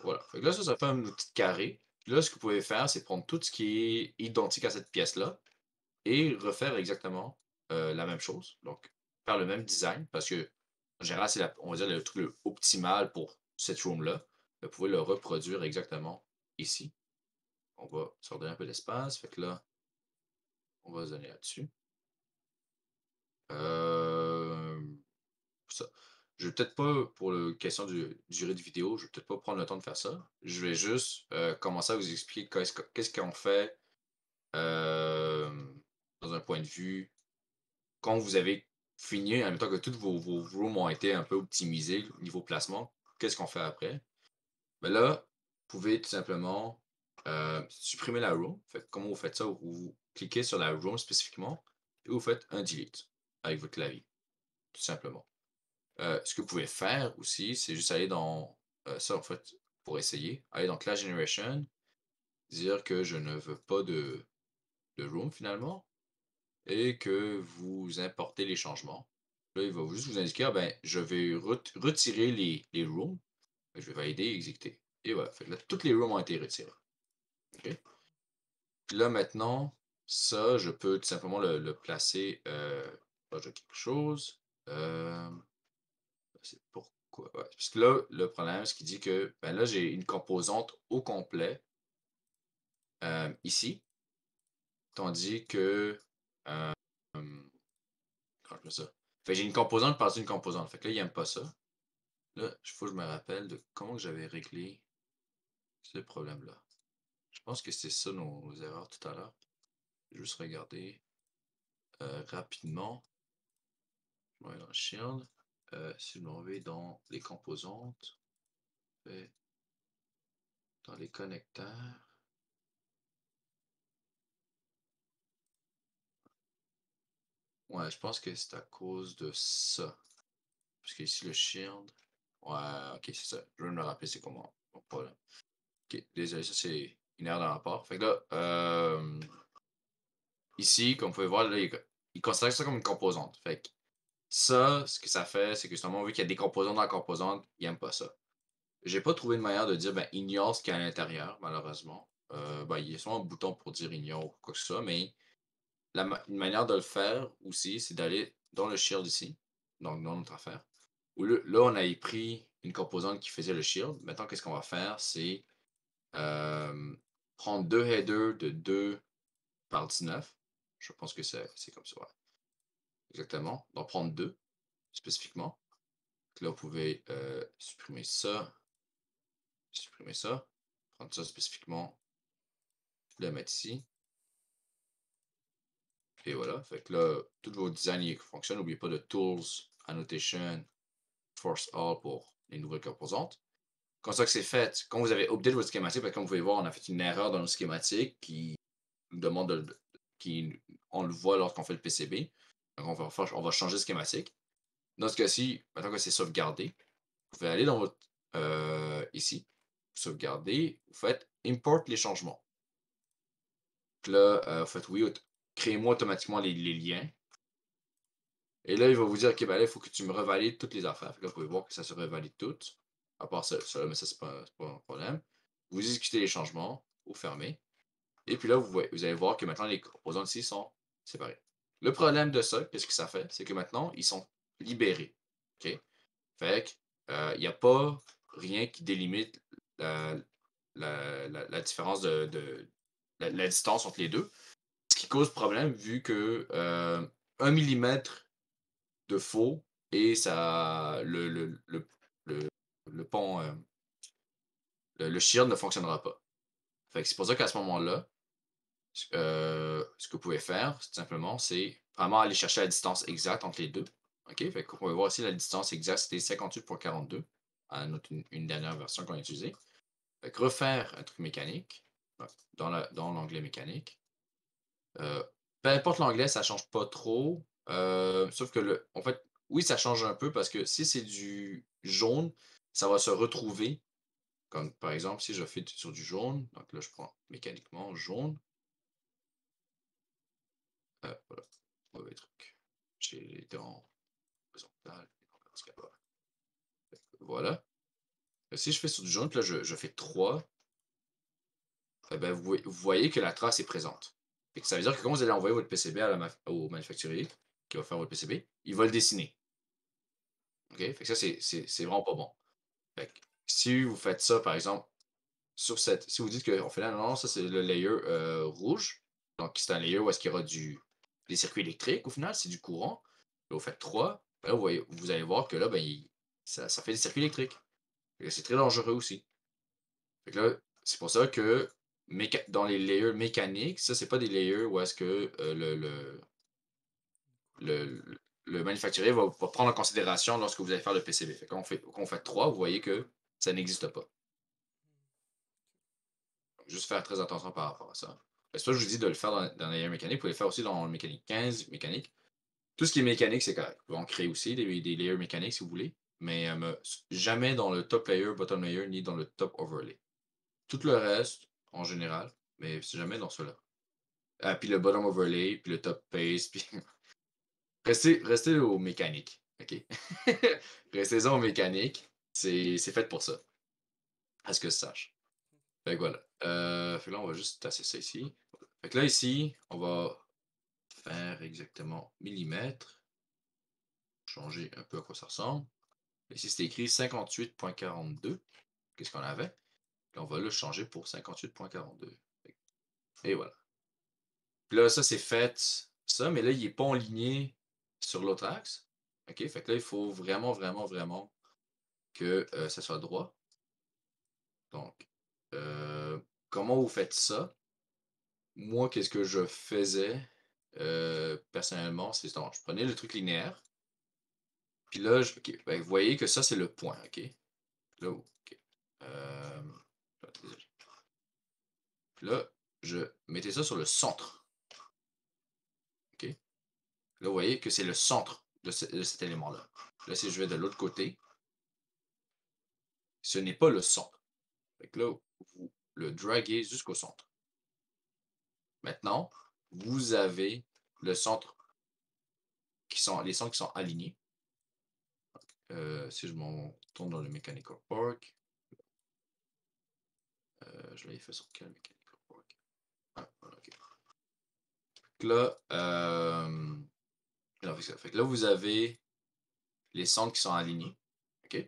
Voilà. Fait que là, ça fait un petit carré. Puis là, ce que vous pouvez faire, c'est prendre tout ce qui est identique à cette pièce-là et refaire exactement la même chose. Donc, faire le même design, parce que en général, c'est on va dire le truc optimal pour cette room-là. Vous pouvez le reproduire exactement ici. On va se redonner un peu d'espace. Fait que là, on va se donner là-dessus. Ça. Je vais peut-être pas, pour la question de durée de vidéo, je vais peut-être pas prendre le temps de faire ça. Je vais juste commencer à vous expliquer qu'est-ce qu'on fait euh, dans un point de vue quand vous avez fini, en même temps que toutes vos rooms ont été un peu optimisés au niveau placement. Qu'est-ce qu'on fait après? Ben là, vous pouvez tout simplement supprimer la room. Fait, comment vous faites ça? Vous cliquez sur la room spécifiquement et vous faites un delete avec votre clavier, tout simplement. Ce que vous pouvez faire aussi, c'est juste aller dans ça, en fait, pour essayer. Aller dans Class Generation, dire que je ne veux pas de room finalement, et que vous importez les changements. Là, il va juste vous indiquer, ah ben, je vais retirer les rooms. Je vais valider et exécuter. Et voilà. Fait que là, toutes les rooms ont été retirées. OK? Puis là, maintenant, ça, je peux tout simplement le placer proche de quelque chose. C'est pourquoi. Ouais. Parce que là, le problème, c'est qu'il dit que ben là, j'ai une composante au complet ici. Tandis que. Euh, comment je mets ça? Fait que j'ai une composante par-dessus une composante. Fait que là, il n'aime pas ça. Là, il faut que je me rappelle de comment j'avais réglé ce problème-là. Je pense que c'est ça nos erreurs tout à l'heure. Je vais juste regarder rapidement. Je vais dans le shield. Si je m'en vais dans les composantes, dans les connecteurs. Ouais, je pense que c'est à cause de ça. Parce que ici, le shield. Ouais, ok, c'est ça. Je vais me rappeler c'est comment. Bon, problème. Ok, désolé, ça c'est une erreur dans le rapport. Fait que là, ici, comme vous pouvez voir, là, il considère ça comme une composante. Fait que ça, ce que ça fait, c'est que justement, vu qu'il y a des composantes dans la composante, il n'aime pas ça. J'ai pas trouvé de manière de dire, ben, ignore ce qu'il y a à l'intérieur, malheureusement. Ben, il y a souvent un bouton pour dire ignore ou quoi que ce soit, mais une manière de le faire aussi, c'est d'aller dans le shield ici, donc dans notre affaire. Où là, on a pris une composante qui faisait le shield. Maintenant, qu'est-ce qu'on va faire? C'est prendre deux headers de 2 par 19. Je pense que c'est comme ça. Ouais. Exactement. Donc, prendre deux spécifiquement. Donc là, vous pouvez supprimer ça, prendre ça spécifiquement, le mettre ici. Et voilà. Fait que là, tous vos designs fonctionnent. N'oubliez pas de Tools, Annotation, Force All pour les nouvelles composantes. Comme ça que c'est fait, quand vous avez update votre schématique, comme vous pouvez voir, on a fait une erreur dans le schématique qui nous demande on le voit lorsqu'on fait le PCB. Donc on va changer le schématique. Dans ce cas-ci, maintenant que c'est sauvegardé, vous pouvez aller dans votre ici, sauvegarder, vous faites import les changements. Puis là, vous faites oui, créez-moi automatiquement les liens. Et là, il va vous dire, ok, ben là, il faut que tu me revalides toutes les affaires. Là, vous pouvez voir que ça se revalide toutes. À part ça, mais ça, c'est pas un problème. Vous exécutez les changements, vous fermez. Et puis là, vous allez voir que maintenant, les composantes ici sont séparées. Le problème de ça, qu'est-ce que ça fait? C'est que maintenant, ils sont libérés. OK? Fait que, il n'y a pas rien qui délimite la, la différence de la distance entre les deux. Ce qui cause problème vu que 1 millimètre de faux et ça le pont, le shield ne fonctionnera pas. Fait que c'est pour ça qu'à ce moment-là, ce que vous pouvez faire, tout simplement, c'est vraiment aller chercher la distance exacte entre les deux. OK? Fait qu'on va voir ici la distance exacte, c'était 58,42 à une dernière version qu'on a utilisée. Fait que refaire un truc mécanique dans l'onglet mécanique. Peu importe l'anglais, ça change pas trop. Sauf que en fait, oui, ça change un peu parce que si c'est du jaune, ça va se retrouver. Comme par exemple, si je fais sur du jaune, donc là, je prends mécaniquement jaune. Voilà, mauvais truc. J'ai été en horizontal et en vertical. Voilà. Si je fais sur du jaune, puis là, je fais 3, eh ben, vous voyez que la trace est présente. Et que ça veut dire que quand vous allez envoyer votre PCB au manufacturier qui va faire votre PCB, il va le dessiner. OK? Fait que ça, c'est vraiment pas bon. Fait que si vous faites ça, par exemple, si vous dites qu'on fait là, non, ça c'est le layer rouge, donc c'est un layer où est-ce qu'il y aura des circuits électriques au final, c'est du courant. Là, vous faites 3, ben là, vous allez voir que là, ben, ça fait des circuits électriques. C'est très dangereux aussi. Fait que là, c'est pour ça que dans les layers mécaniques, ça, c'est pas des layers où est-ce que le, le manufacturier va prendre en considération lorsque vous allez faire le PCB. Fait quand on fait 3, vous voyez que ça n'existe pas. Donc, juste faire très attention par rapport à ça. C'est pour ça que je vous dis de le faire dans les layers mécaniques. Vous pouvez le faire aussi dans le mécanique 15, mécanique. Tout ce qui est mécanique, c'est correct. Vous pouvez en créer aussi des layers mécaniques si vous voulez, mais jamais dans le top layer, bottom layer, ni dans le top overlay. Tout le reste, en général, mais c'est jamais dans cela. Ah, puis le bottom overlay, puis le top paste, puis restez au mécanique, OK? Restez-en au mécanique. C'est fait pour ça. À ce que je sache. Fait que voilà. Fait que là, on va juste tasser ça ici. Fait que là, ici, on va faire exactement millimètres. Changer un peu à quoi ça ressemble. Ici, c'est écrit 58,42. Qu'est-ce qu'on avait? Là, on va le changer pour 58,42. Et voilà. Puis là, ça, c'est fait ça, mais là, il n'est pas aligné sur l'autre axe. OK? Fait que là, il faut vraiment, vraiment, vraiment que ça soit droit. Donc, comment vous faites ça? Moi, qu'est-ce que je faisais personnellement? C'est donc, je prenais le truc linéaire. Puis là, ok, ben, vous voyez que ça, c'est le point. OK? Là, OK. Désolé. Puis là, je mettais ça sur le centre. OK? Là, vous voyez que c'est le centre de cet élément-là. Là, si je vais de l'autre côté, ce n'est pas le centre. Fait que là, vous le draguez jusqu'au centre. Maintenant, vous avez le centre les centres qui sont alignés. Si je m'en tourne dans le Mechanical Park, je l'avais fait sur quel Mechanical Park? Ah, voilà, ok. Là, fait que là, vous avez les centres qui sont alignés. OK?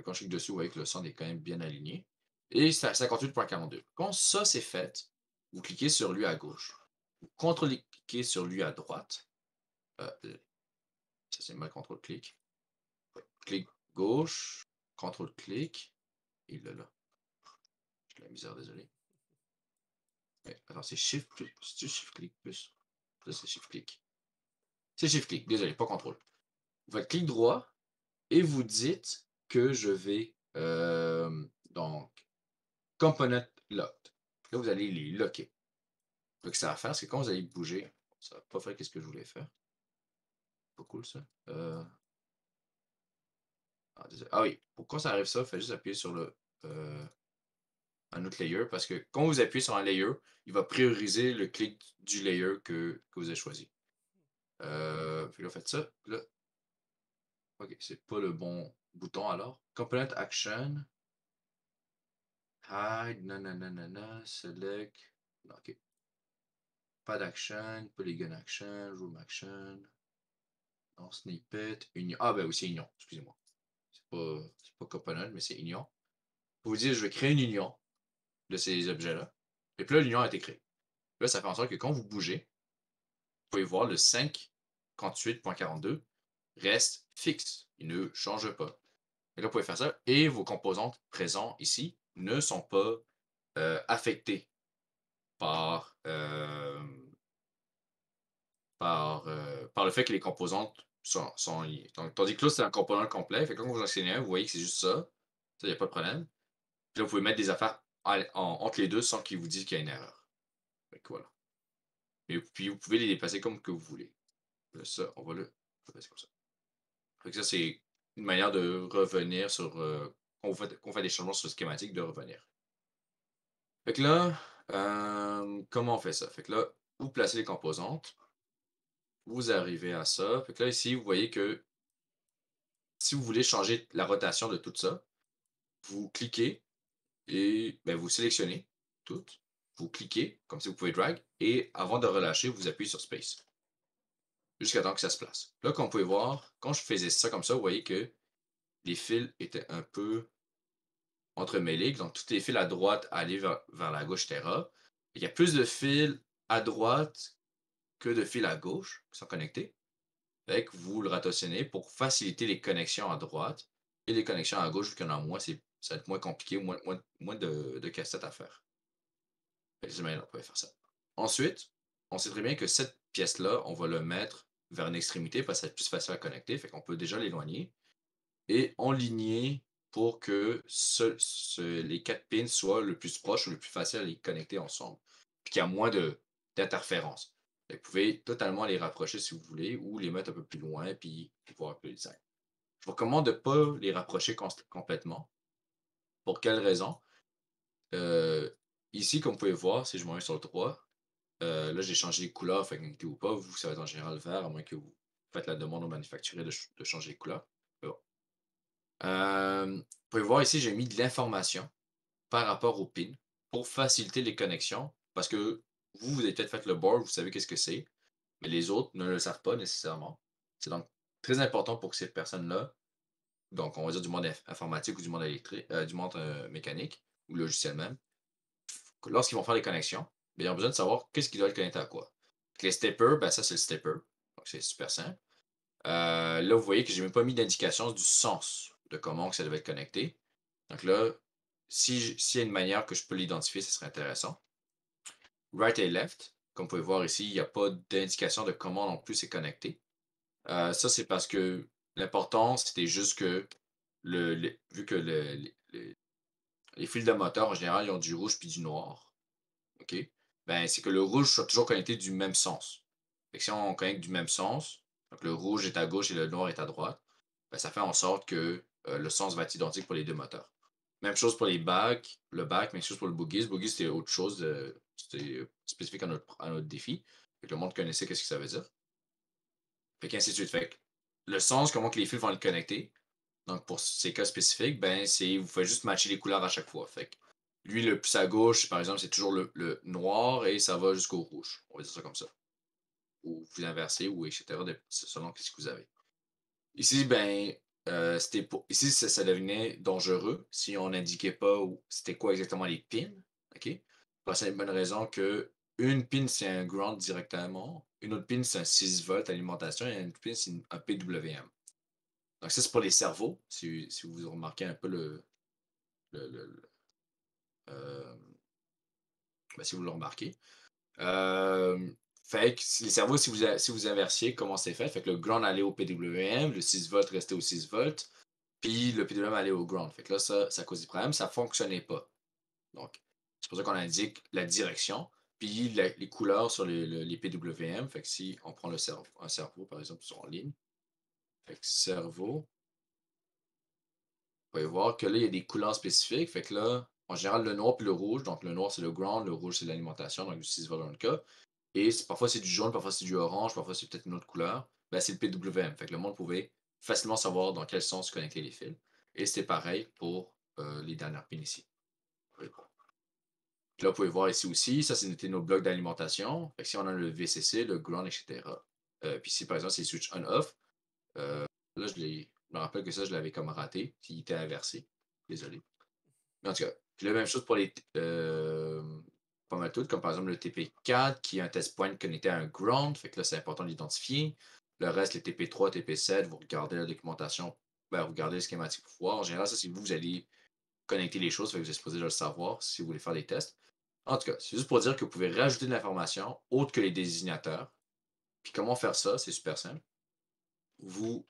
Quand je clique dessus, vous voyez que le centre est quand même bien aligné. Et c'est à 58,42. Quand ça c'est fait, vous cliquez sur lui à gauche. Vous contrôlez-cliquez sur lui à droite. Ça c'est mal contrôle-clic. Clic gauche, contrôle-clic. Et là. J'ai la misère, désolé. Ouais, alors c'est Shift plus. C'est Shift-clic plus. Ça c'est Shift-clic. C'est Shift-clic, désolé, pas contrôle. Vous faites clic droit et vous dites que je vais donc Component Locked. Là, vous allez les locker. Donc, ça va faire, c'est quand vous allez bouger, ça va pas faire ce que je voulais faire. Pas cool ça. Ah oui, pourquoi ça arrive ça? Faites juste appuyer sur un autre layer parce que quand vous appuyez sur un layer, il va prioriser le clic du layer que vous avez choisi. Puis là, faites ça. Là, ok, c'est pas le bon bouton alors. Component Action. Hide, nanana, select. Non, ok. Pas d'action, polygon action, room action. Non, snippet, union. Ah, ben oui, c'est union, excusez-moi. c'est pas component, mais c'est union. Vous dites, je vais créer une union de ces objets-là. Et puis là, l'union a été créée. Là, ça fait en sorte que quand vous bougez, vous pouvez voir le 5.38.42 reste fixe. Il ne change pas. Et là, vous pouvez faire ça. Et vos composantes présentes ici ne sont pas affectées par, par le fait que les composantes sont liées. Donc, tandis que là, c'est un composant complet. Fait que quand vous enseignez un, vous voyez que c'est juste ça. Ça, il n'y a pas de problème. Puis là, vous pouvez mettre des affaires entre les deux sans qu'ils vous disent qu'il y a une erreur. Fait que voilà. Et puis, vous pouvez les déplacer comme que vous voulez. Là, ça, on va le déplacer comme ça. Fait que ça, c'est une manière de revenir sur. Qu'on fait des changements sur le schématique, de revenir. Fait que là, comment on fait ça? Fait que là, vous placez les composantes. Vous arrivez à ça. Fait que là, ici, vous voyez que si vous voulez changer la rotation de tout ça, vous cliquez et ben, vous sélectionnez toutes. Vous cliquez, comme si vous pouvez drag, et avant de relâcher, vous appuyez sur Space. Jusqu'à temps que ça se place. Là, comme vous pouvez voir, quand je faisais ça comme ça, vous voyez que les fils étaient un peu entremêlés. Donc, tous les fils à droite allaient vers la gauche, etc. Il y a plus de fils à droite que de fils à gauche qui sont connectés. Fait que vous le ratationnez pour faciliter les connexions à droite et les connexions à gauche, vu qu'il y en a moins, ça va être moins compliqué, moins de casse-tête à faire. Fait que c'est on peut faire ça. Ensuite, on sait très bien que cette pièce-là, on va le mettre vers une extrémité parce que c'est plus facile à connecter. Fait qu'on peut déjà l'éloigner et enligner pour que les 4 pins soient le plus proches ou le plus facile à les connecter ensemble. Puis qu'il y a moins d'interférences. Vous pouvez totalement les rapprocher si vous voulez ou les mettre un peu plus loin puis voir un peu le design. Je vous recommande de ne pas les rapprocher complètement. Pour quelle raison? Euh, Ici, comme vous pouvez voir, si je me mets sur le 3, là j'ai changé les couleurs, fait que ou pas, vous, ça va être en général vert, à moins que vous faites la demande au manufacturier de changer les couleurs. Bon. Vous pouvez voir ici, j'ai mis de l'information par rapport au pin pour faciliter les connexions, parce que vous avez peut-être fait le board, vous savez qu'est-ce que c'est, mais les autres ne le savent pas nécessairement. C'est donc très important pour que ces personnes-là, donc on va dire du monde informatique ou du monde électrique, du monde mécanique ou logiciel même, lorsqu'ils vont faire les connexions, bien, ils ont besoin de savoir qu'est-ce qu'ils doivent connecter à quoi. Donc, les steppers, ben ça c'est le stepper, donc c'est super simple. Là, vous voyez que j'ai même pas mis d'indication du sens de comment que ça devait être connecté. Donc là, s'il y a une manière que je peux l'identifier, ce serait intéressant. Right et left, comme vous pouvez voir ici, il n'y a pas d'indication de comment non plus c'est connecté. Ça, c'est parce que l'important, c'était juste que, vu que les fils de moteur, en général, ils ont du rouge puis du noir, OK? Ben, c'est que le rouge soit toujours connecté du même sens. Fait que si on connecte du même sens, donc le rouge est à gauche et le noir est à droite, ben, ça fait en sorte que le sens va être identique pour les deux moteurs. Même chose pour les bacs, le bac, même chose pour le boogies. Boogies, c'était autre chose, c'était spécifique à notre défi. Fait que le monde connaissait qu'est-ce que ça veut dire. Fait qu'ainsi de suite. Fait que le sens, comment que les fils vont le connecter. Donc, pour ces cas spécifiques, ben, vous faites juste matcher les couleurs à chaque fois. Fait que lui, le plus à gauche, par exemple, c'est toujours le noir et ça va jusqu'au rouge. On va dire ça comme ça. Ou vous inversez, ou etc. Selon ce que vous avez. Ici, ben, ici, ça devenait dangereux si on n'indiquait pas c'était quoi exactement les pins. OK? Pour la simple bonne raison que une pin, c'est un ground directement. Une autre pin, c'est un 6 volts alimentation. Et une pin, c'est un PWM. Donc, ça, c'est pour les cerveaux. Si vous remarquez un peu le euh, ben, si vous le remarquez. Fait que les cerveaux, si vous inversiez, comment c'est fait? Fait que le ground allait au PWM, le 6 volts restait au 6 volts, puis le PWM allait au ground. Fait que là, ça cause des problèmes, ça ne fonctionnait pas. Donc, c'est pour ça qu'on indique la direction, puis les couleurs sur les PWM. Fait que si on prend un cerveau, par exemple, sur en ligne, fait que cerveau, vous pouvez voir que là, il y a des couleurs spécifiques. Fait que là, en général, le noir puis le rouge. Donc, le noir, c'est le ground, le rouge, c'est l'alimentation, donc du 6 volts dans le cas. Et parfois, c'est du jaune, parfois, c'est du orange, parfois, c'est peut-être une autre couleur. Ben, c'est le PWM. Fait que le monde pouvait facilement savoir dans quel sens connecter les fils. Et c'était pareil pour les dernières pins ici. Puis là, vous pouvez voir ici aussi, ça, c'était nos blocs d'alimentation. Fait que si on a le VCC, le ground, etc. Puis ici, par exemple, c'est switch on-off. Là, je l'ai Je me rappelle que ça, je l'avais comme raté, il était inversé. Désolé. Mais en tout cas, puis la même chose pour les pas mal toutes, comme par exemple le TP4 qui est un test point connecté à un ground, fait que là, c'est important de l'identifier. Le reste, les TP3, TP7, vous regardez la documentation, ben, vous regardez le schématique pour voir. En général, ça, c'est vous, vous allez connecter les choses, fait que vous êtes supposé de le savoir si vous voulez faire des tests. En tout cas, c'est juste pour dire que vous pouvez rajouter de l'information autre que les désignateurs. Puis comment faire ça? C'est super simple. Vous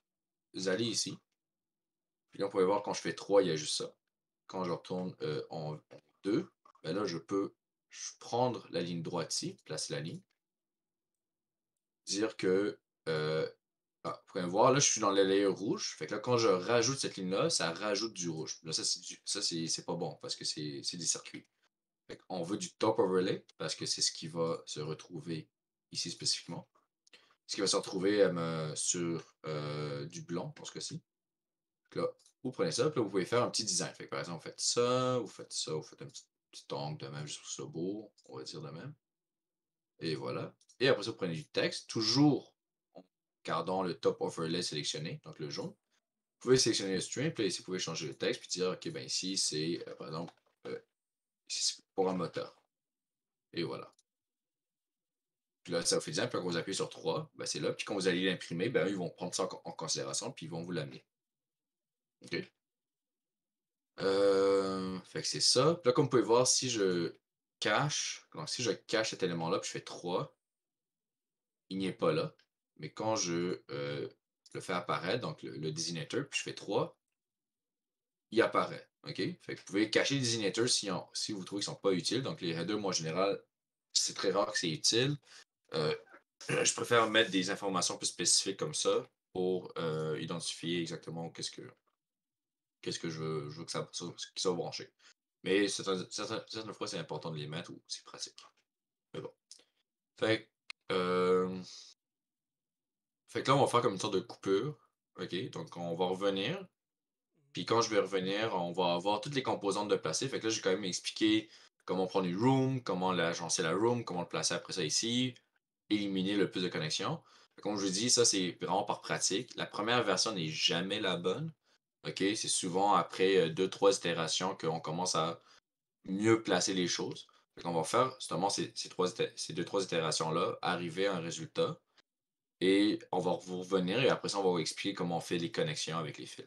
allez ici, puis là, vous pouvez voir quand je fais 3, il y a juste ça. Quand je retourne en 2, ben là, prendre la ligne droite ici, placer la ligne, dire que, vous pouvez voir, là, je suis dans le layer rouge. Fait que là, quand je rajoute cette ligne-là, ça rajoute du rouge. Là, c'est pas bon parce que c'est des circuits. Fait qu'on veut du top overlay parce que c'est ce qui va se retrouver ici spécifiquement. Ce qui va se retrouver sur du blanc, pour ce cas-ci. Là, vous prenez ça, puis là, vous pouvez faire un petit design. Fait que, par exemple, vous faites ça, vous faites ça, vous faites un petit angle de même, juste pour ça beau, on va dire de même. Et voilà. Et après ça, vous prenez du texte, toujours en gardant le top overlay sélectionné, donc le jaune. Vous pouvez sélectionner le string, puis là, ici, vous pouvez changer le texte, puis dire, OK, ben ici, c'est, par exemple, ici, c'est pour un moteur. Et voilà. Puis là, ça vous fait dire, puis quand vous appuyez sur 3, ben c'est là. Puis quand vous allez l'imprimer, ben eux, ils vont prendre ça en considération, puis ils vont vous l'amener. OK? Fait que c'est ça. Puis là, comme vous pouvez voir, si je cache, donc si je cache cet élément-là, puis je fais 3, il n'y est pas là. Mais quand je le fais apparaître, donc le designator, puis je fais 3, il apparaît. OK? Fait que vous pouvez cacher les designators si vous trouvez qu'ils ne sont pas utiles. Donc les headers, moi, en général, c'est très rare que c'est utile. Euh, je préfère mettre des informations plus spécifiques comme ça pour identifier exactement qu'est-ce que je veux que qu'il soit branché. Mais certaines fois, c'est important de les mettre ou c'est pratique. Mais bon. Fait que, fait que là, on va faire comme une sorte de coupure. OK? Donc, on va revenir. Puis quand je vais revenir, on va avoir toutes les composantes de placer. Fait que là, j'ai quand même expliqué comment prendre une room, comment agencer la room, comment le placer après ça ici, éliminer le plus de connexions. Comme je vous dis, ça, c'est vraiment par pratique. La première version n'est jamais la bonne. OK? C'est souvent après 2-3 itérations qu'on commence à mieux placer les choses. Fait qu'on va faire justement ces 2-3 itérations-là, arriver à un résultat, et on va vous revenir et après ça, on va vous expliquer comment on fait les connexions avec les fils.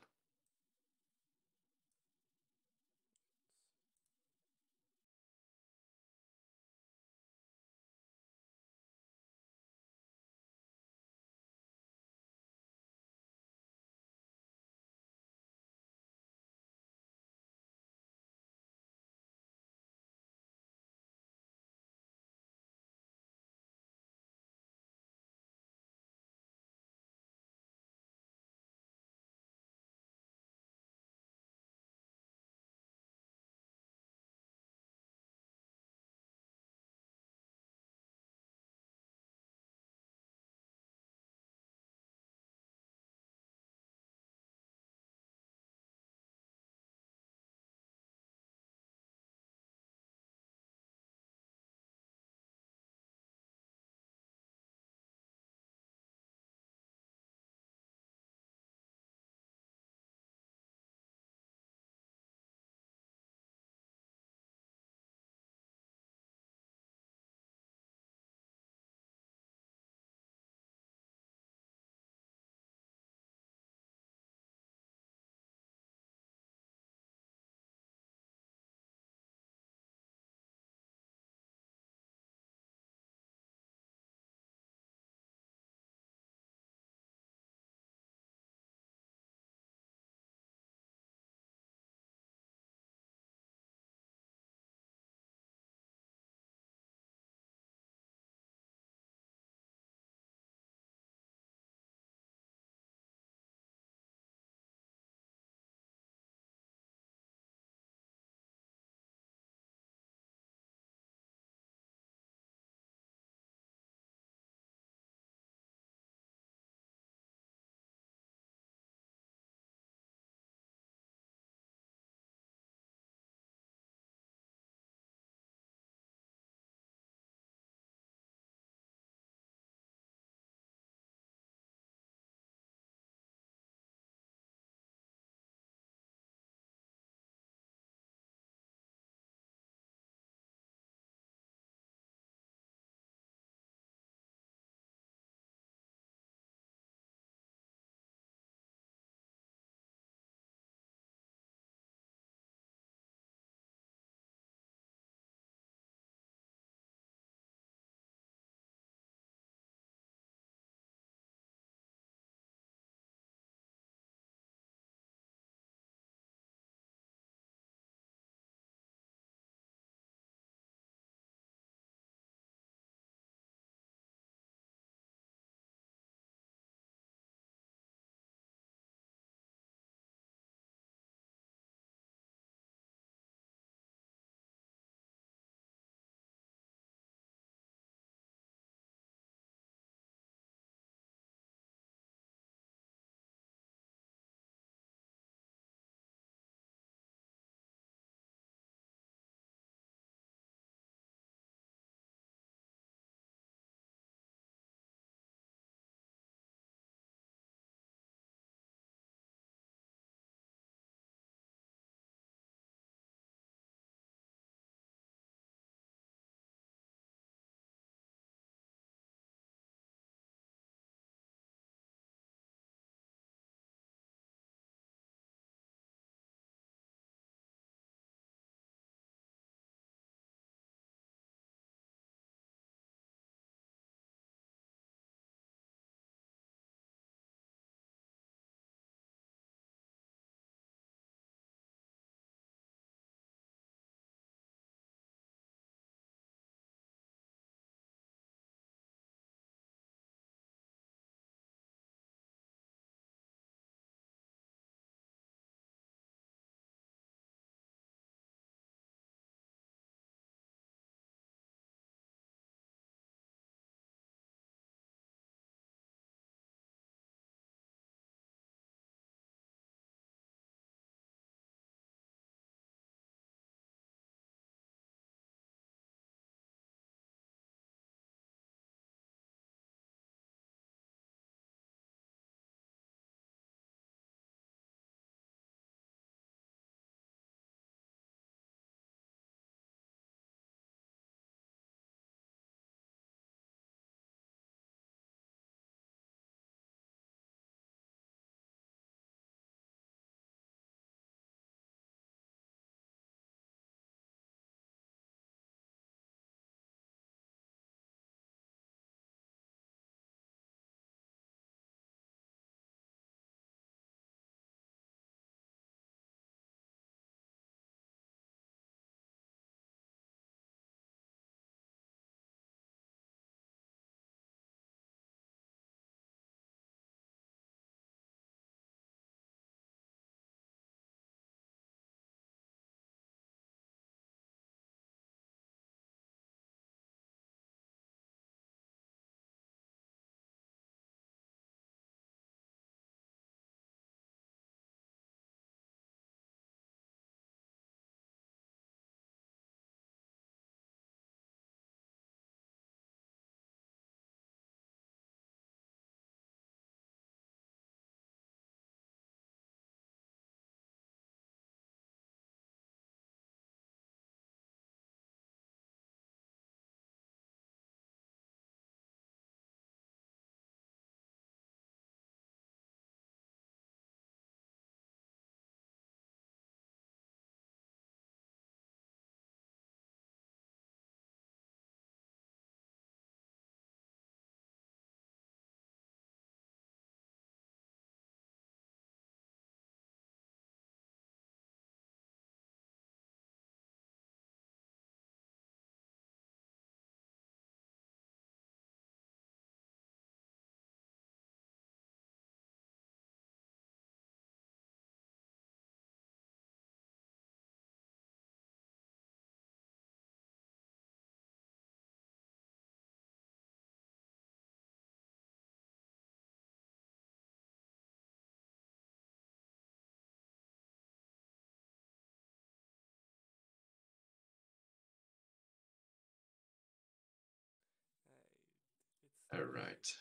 Alright.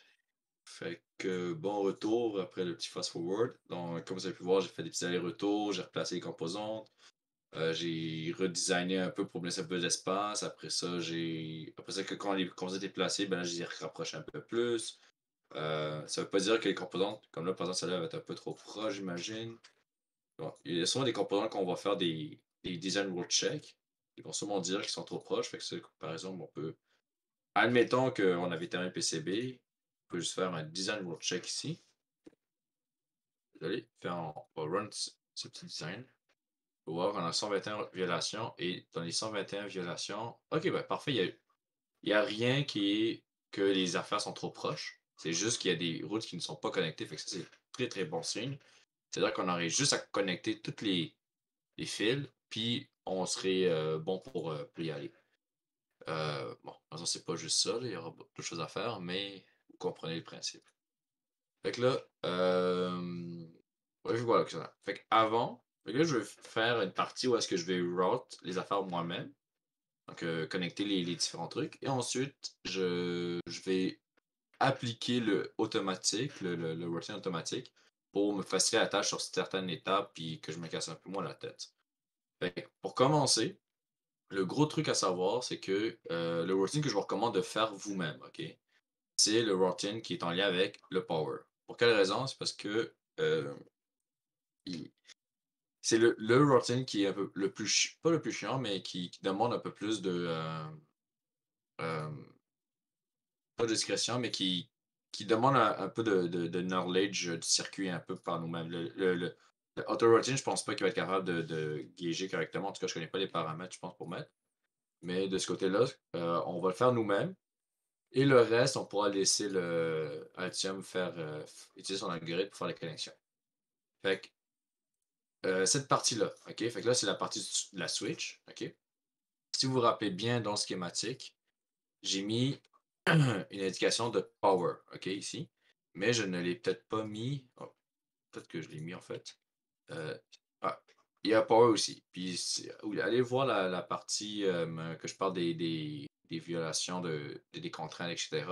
Fait que bon retour après le petit fast forward. Donc, comme vous avez pu voir, j'ai fait des petits allers-retours, j'ai replacé les composantes, j'ai redesigné un peu pour me laisser un peu d'espace. Après ça, que quand les composantes étaient placées, ben là, je les ai rapprochées un peu plus. Ça veut pas dire que les composantes, comme là, par exemple, celle-là va être un peu trop proche, j'imagine. Bon, il y a souvent des composantes qu'on va faire des design world check. Ils vont sûrement dire qu'ils sont trop proches. Fait que ça, par exemple, on peut. Admettons qu'on avait terminé le PCB, on peut juste faire un design world check ici. Désolé, on va run ce petit design. On va voir qu'on a 121 violations et dans les 121 violations, ok, ben parfait, il y a rien qui est que les affaires sont trop proches. C'est juste qu'il y a des routes qui ne sont pas connectées. Fait que ça, c'est très très bon signe. C'est-à-dire qu'on aurait juste à connecter toutes les fils, puis on serait bon pour y aller. Bon, de toute façon, c'est pas juste ça, là, il y aura d'autres choses à faire, mais vous comprenez le principe. Fait que là, ouais, voilà, excellent. Fait que là, je vais faire une partie où est-ce que je vais route les affaires moi-même. Donc, connecter les différents trucs. Et ensuite, je vais appliquer le automatique, le routing automatique, pour me faciliter la tâche sur certaines étapes, puis que je me casse un peu moins la tête. Fait que pour commencer, le gros truc à savoir, c'est que le routine que je vous recommande de faire vous-même, OK? C'est le routine qui est en lien avec le power. Pour quelle raison? C'est parce que il- c'est le routine qui est un peu le plus pas le plus chiant, mais qui demande un peu plus de euh, pas de discrétion, mais qui demande un peu de knowledge du circuit un peu par nous-mêmes. Le auto-routine, je pense pas qu'il va être capable de gauger correctement. En tout cas, je connais pas les paramètres, je pense, pour mettre. Mais de ce côté-là, on va le faire nous-mêmes. Et le reste, on pourra laisser le Altium faire utiliser son algorithme pour faire la connexion. Fait que cette partie-là, OK? Fait que là, c'est la partie de la switch, OK? Si vous vous rappelez bien dans le schématique, j'ai mis une indication de power, OK, ici. Mais je ne l'ai peut-être pas mis. Oh, peut-être que je l'ai mis en fait. Euh, ah, il y a power aussi. Puis allez voir la partie que je parle des violations des contraintes, etc.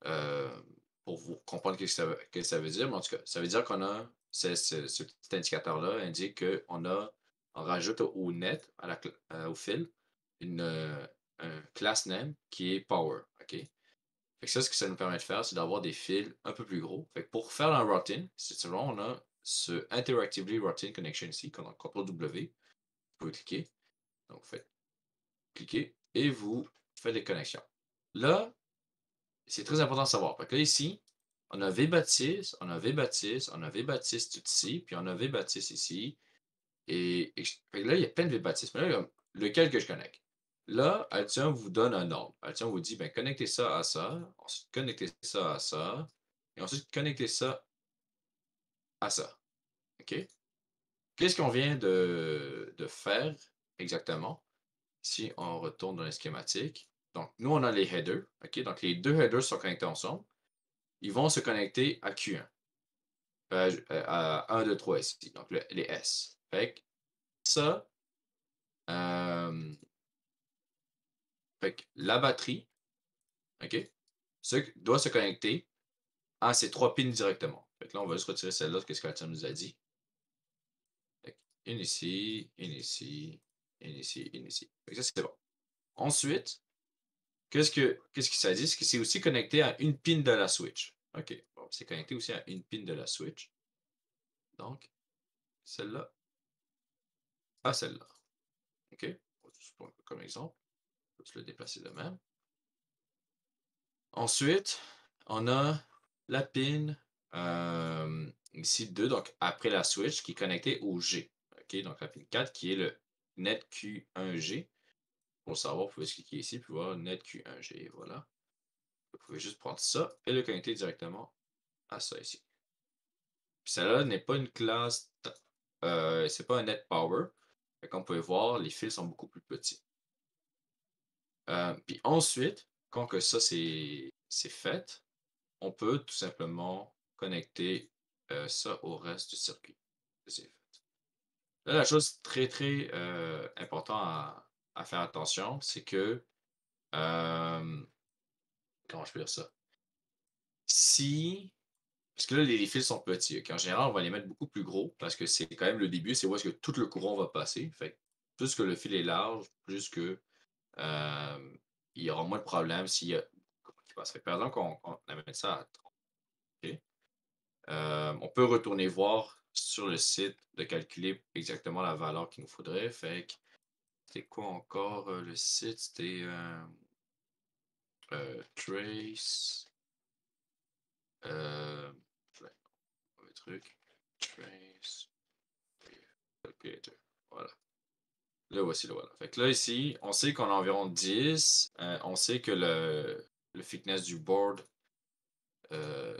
euh, pour vous comprendre ce que ça veut dire. Mais en tout cas, ça veut dire qu'on a ce petit indicateur-là indique on rajoute au net, au fil, un class name qui est power. OK? Fait que ça, ce que ça nous permet de faire, c'est d'avoir des fils un peu plus gros. Fait que pour faire un routing, c'est selon on a ce Interactively Routing Connection ici, qu'on a CTRL W. Vous pouvez cliquer. Donc, vous faites cliquer et vous faites les connexions. Là, c'est très important de savoir. Fait que là, ici, on a V-baptiste, on a V-baptiste, on a V-baptiste tout ici, puis on a V-baptiste ici. Fait que là, il y a plein de V-baptistes. Mais là, lequel que je connecte? Là, Altium vous donne un ordre. Altium vous dit, ben, connectez ça à ça, ensuite connectez ça à ça, et ensuite connectez ça à ça. OK? Qu'est-ce qu'on vient de faire exactement? Si on retourne dans les schématiques. Donc, nous, on a les headers. OK? Donc, les deux headers sont connectés ensemble. Ils vont se connecter à Q1. À 1, 2, 3 ici. Donc, les S. Fait que ça, euh, fait que la batterie, OK, doit se connecter à ces trois pins directement. Fait que là, on va juste retirer celle-là, qu'est-ce qu'Altium nous a dit. Fait que une ici, une ici, une ici, une ici. Fait que ça, c'est bon. Ensuite, qu'est-ce que ça dit? C'est que c'est aussi connecté à une pin de la switch. OK. Bon, c'est connecté aussi à une pin de la switch. Donc, celle-là à celle-là. OK? Comme exemple. Je vais juste le déplacer de même. Ensuite, on a la pin ici 2, donc après la switch, qui est connectée au G. OK? Donc la pin 4 qui est le NetQ1G. Pour le savoir, vous pouvez cliquer ici puis voir NetQ1G. Voilà. Vous pouvez juste prendre ça et le connecter directement à ça ici. Puis celle-là n'est pas une classe, c'est pas un net power. Comme vous pouvez voir, les fils sont beaucoup plus petits. Puis ensuite, quand que ça c'est fait, on peut tout simplement connecter ça au reste du circuit. C'est fait. Là, la chose très très importante à faire attention, c'est que comment je peux dire ça? si parce que là, les fils sont petits, OK? En général, on va les mettre beaucoup plus gros parce que c'est quand même le début, c'est où est-ce que tout le courant va passer. Fait que plus que le fil est large, plus que, il y aura moins de problèmes s'il y a beaucoup qui passe. Fait que par exemple, qu'on amène ça à 30, OK? On peut retourner voir sur le site de calculer exactement la valeur qu'il nous faudrait. Fait que c'était quoi encore, le site? C'était, Trace, heu, ouais, mauvais truc. Trace calculator. Voilà. Là, voici, le voilà. Fait que là, ici, on sait qu'on a environ 10. On sait que le thickness du board, euh,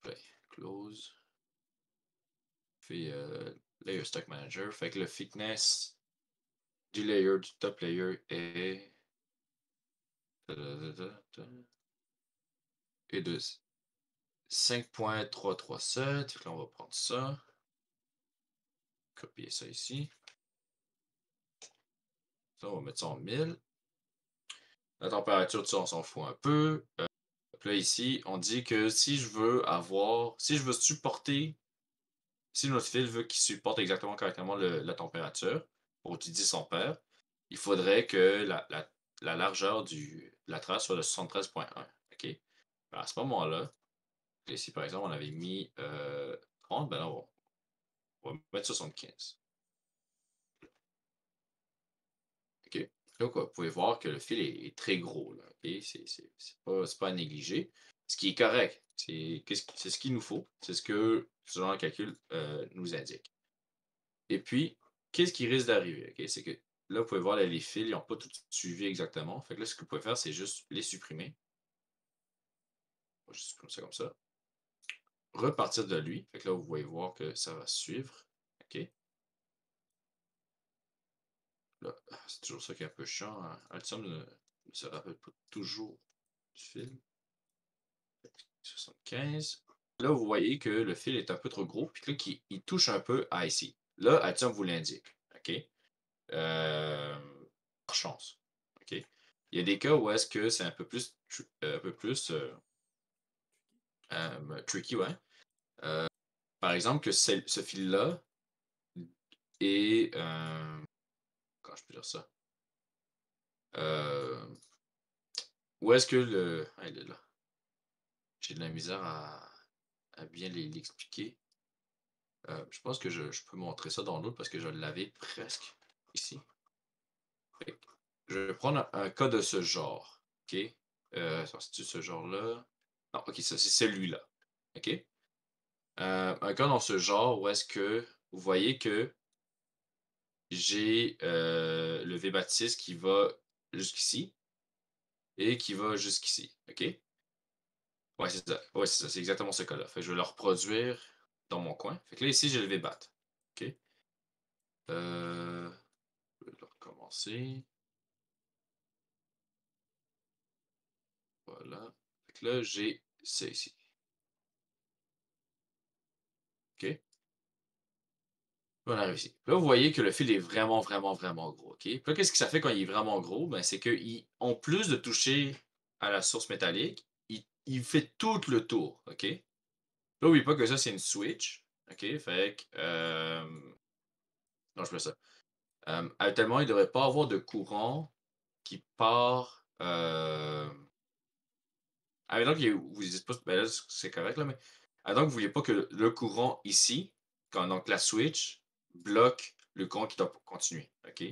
ouais, close, fait layer stack manager. Fait que le thickness du layer, du top layer est, est de 5.337. Fait que là, on va prendre ça, copier ça ici. Ça, on va mettre ça en 1000. La température, de ça, on s'en fout un peu. Puis là, ici, on dit que si je veux supporter, si notre fil veut qu'il supporte exactement correctement la température pour utiliser son père, il faudrait que la largeur de la trace soit de 73.1. OK? Alors, à ce moment-là, ici, par exemple, on avait mis 30, ben là, on va mettre 75. OK? Donc, vous pouvez voir que le fil est très gros. Là, OK? C'est pas à négliger. Ce qui est correct. C'est ce qu'il nous faut. C'est ce que, selon le calcul, nous indique. Et puis, qu'est-ce qui risque d'arriver? OK? C'est que là, vous pouvez voir, là, les fils, ils n'ont pas tout suivi exactement. Fait que là, ce que vous pouvez faire, c'est juste les supprimer. On va juste supprimer ça comme ça. Repartir de lui. Fait que là, vous pouvez voir que ça va suivre. OK? Là, c'est toujours ça qui est un peu chiant. Hein? Altium ne se rappelle pas toujours du fil. 75. Là, vous voyez que le fil est un peu trop gros, puis là, il touche un peu à ici. Là, Altium vous l'indique. OK? Par chance. OK? Il y a des cas où est-ce que c'est un peu plus tricky, ouais. Par exemple, que ce fil-là est. Comment je peux dire ça? Euh, Où est-ce que le. Ah, il est là. J'ai de la misère à bien l'expliquer. Je pense que je peux montrer ça dans l'autre parce que je l'avais presque ici. Je vais prendre un cas de ce genre. OK? C'est-tu ce genre-là? Non, OK, ça, c'est celui-là. OK? Un cas dans ce genre où est-ce que vous voyez que j'ai le V-baptiste qui va jusqu'ici et qui va jusqu'ici. OK? Ouais, c'est ça. Ouais, c'est ça. C'est exactement ce cas-là. Fait que je vais le reproduire dans mon coin. Fait que là, ici, j'ai le V-bat. OK? Je vais le recommencer. Voilà. Fait que là, j'ai ça ici. OK? On arrive ici. Là, vous voyez que le fil est vraiment, vraiment, vraiment gros. OK? Puis là, qu'est-ce que ça fait quand il est vraiment gros? Ben, c'est qu'en plus de toucher à la source métallique, il fait tout le tour. OK? Là, n'oubliez pas que ça, c'est une switch. OK? Fait que. Non, je fais ça. Actuellement, il ne devrait pas avoir de courant qui part. Admettons que vous dites pas. Ben là, c'est correct, là, mais. Admettons que vous ne vouliez pas que le courant ici, quand donc la switch, bloque le courant qui doit continuer. OK?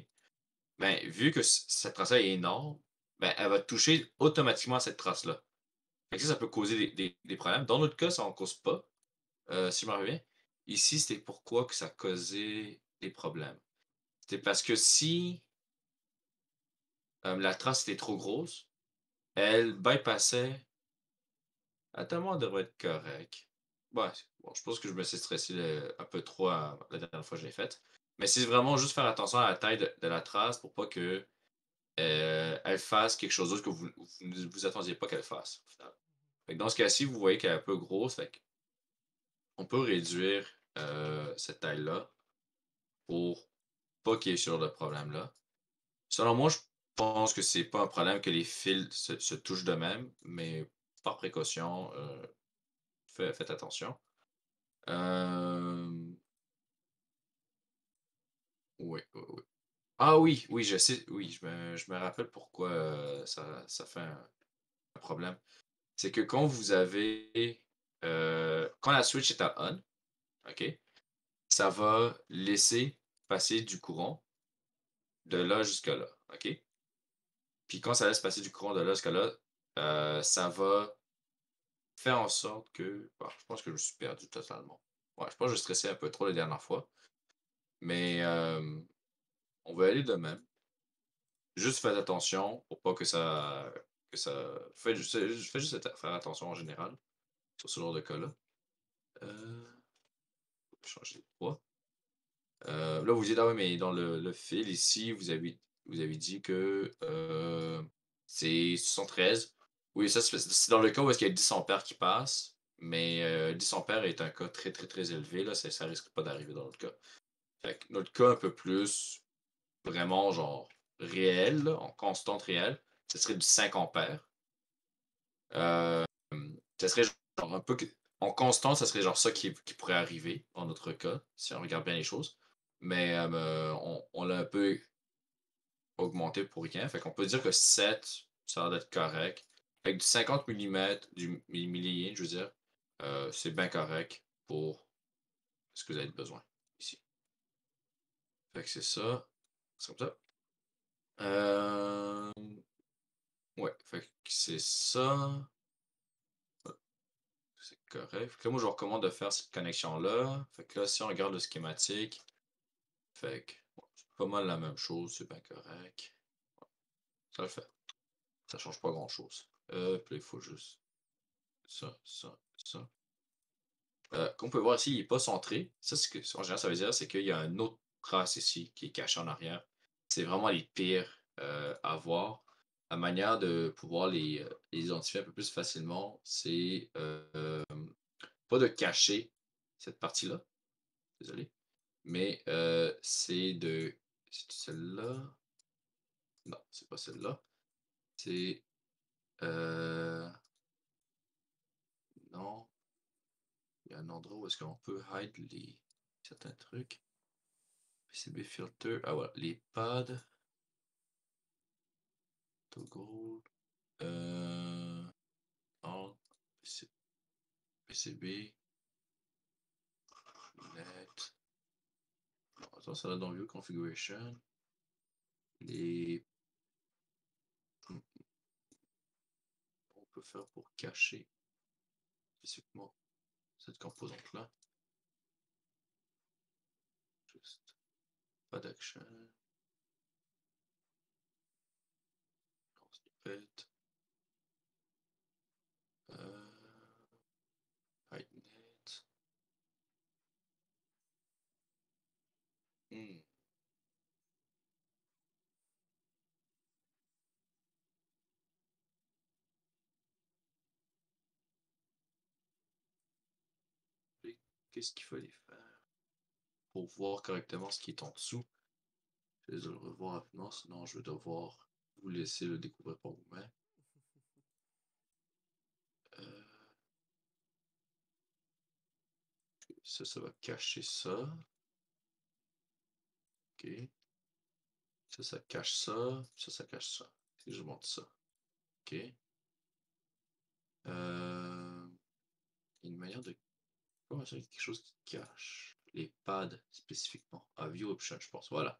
Ben, vu que cette trace-là est énorme, ben, elle va toucher automatiquement à cette trace-là. Fait que ça peut causer des problèmes. Dans notre cas, ça n'en cause pas, si je me rappelle bien. Ici, c'était pourquoi que ça causait des problèmes. C'était parce que si la trace était trop grosse, elle bypassait. Attends, elle devrait être correct. Ouais, bon, je pense que je me suis stressé un peu trop la dernière fois que je l'ai faite. Mais c'est vraiment juste faire attention à la taille de la trace pour pas que elle fasse quelque chose d'autre que vous ne vous attendiez pas qu'elle fasse, au final. Fait que dans ce cas-ci, vous voyez qu'elle est un peu grosse. Fait on peut réduire cette taille-là pour pas qu'il y ait ce genre de problème-là. Selon moi, je pense que c'est pas un problème que les fils se touchent de même, mais par précaution, faites attention. Euh, oui, oui, oui. Ah oui, oui, je sais, oui, je me rappelle pourquoi ça fait un problème. C'est que quand vous avez, quand la switch est à on, OK, ça va laisser passer du courant de là jusqu'à là, OK? Puis quand ça laisse passer du courant de là jusqu'à là, ça va faire en sorte que bah, je pense que je me suis perdu totalement. Ouais, je pense que je stressais un peu trop la dernière fois, mais on va aller de même. Juste faites attention pour pas que ça faites juste faire attention en général sur ce genre de cas-là. Changer de poids. Là, vous dites: «Ah ouais, mais dans le fil ici, vous avez dit que, c'est 73». Oui, ça, c'est dans le cas où est-ce qu'il y a 10 ampères qui passent, mais 10 ampères est un cas très, très, très élevé, là, ça risque pas d'arriver dans notre cas. Fait que notre cas un peu plus vraiment genre réel, là, en constante réelle, ce serait du 5 ampères. Hem, Ça serait genre un peu que en constant, ça serait genre ça qui pourrait arriver dans notre cas, si on regarde bien les choses. Mais on l'a un peu augmenté pour rien. Fait qu'on peut dire que 7 ça a l'air d'être correct. Fait que du 50 millimètres, du millier, je veux dire, c'est bien correct pour ce que vous avez besoin ici. Fait que c'est ça. C'est comme ça. Ouais, fait que c'est ça. C'est correct. Fait que là, moi, je vous recommande de faire cette connexion-là. Fait que là, si on regarde le schématique, fait que ouais, c'est pas mal la même chose, c'est bien correct. Ça le fait. Ça change pas grand-chose. Puis là, il faut juste ça, ça, ça. Comme on peut voir ici, il n'est pas centré. Ça, ce que, en général, ça veut dire, c'est qu'il y a un autre trace ici qui est caché en arrière. C'est vraiment les pires à voir. La manière de pouvoir les identifier un peu plus facilement, c'est pas de cacher cette partie-là. Désolé. Mais c'est celle-là? Non, c'est pas celle-là. C'est. Euh, non. Il y a un endroit où est-ce qu'on peut hide certains trucs. PCB filter. Ah voilà, les pads. Toggle. En PCB. Net. Non, attends, ça va dans View Configuration. Les. On peut faire pour cacher spécifiquement cette composante-là. Juste. Pas d'action. On se répète. Hide net. Hmm. Qu'est-ce qu'il fallait faire pour voir correctement ce qui est en dessous? Je vais le revoir rapidement, sinon je vais devoir vous laisser le découvrir par vous-même. Euh, ça va cacher ça. Ok. Ça cache ça. Ça cache ça. Si je monte ça. Ok. Une manière de. Comment ça, quelque chose qui cache les pads spécifiquement. Ah, View Option, je pense. Voilà.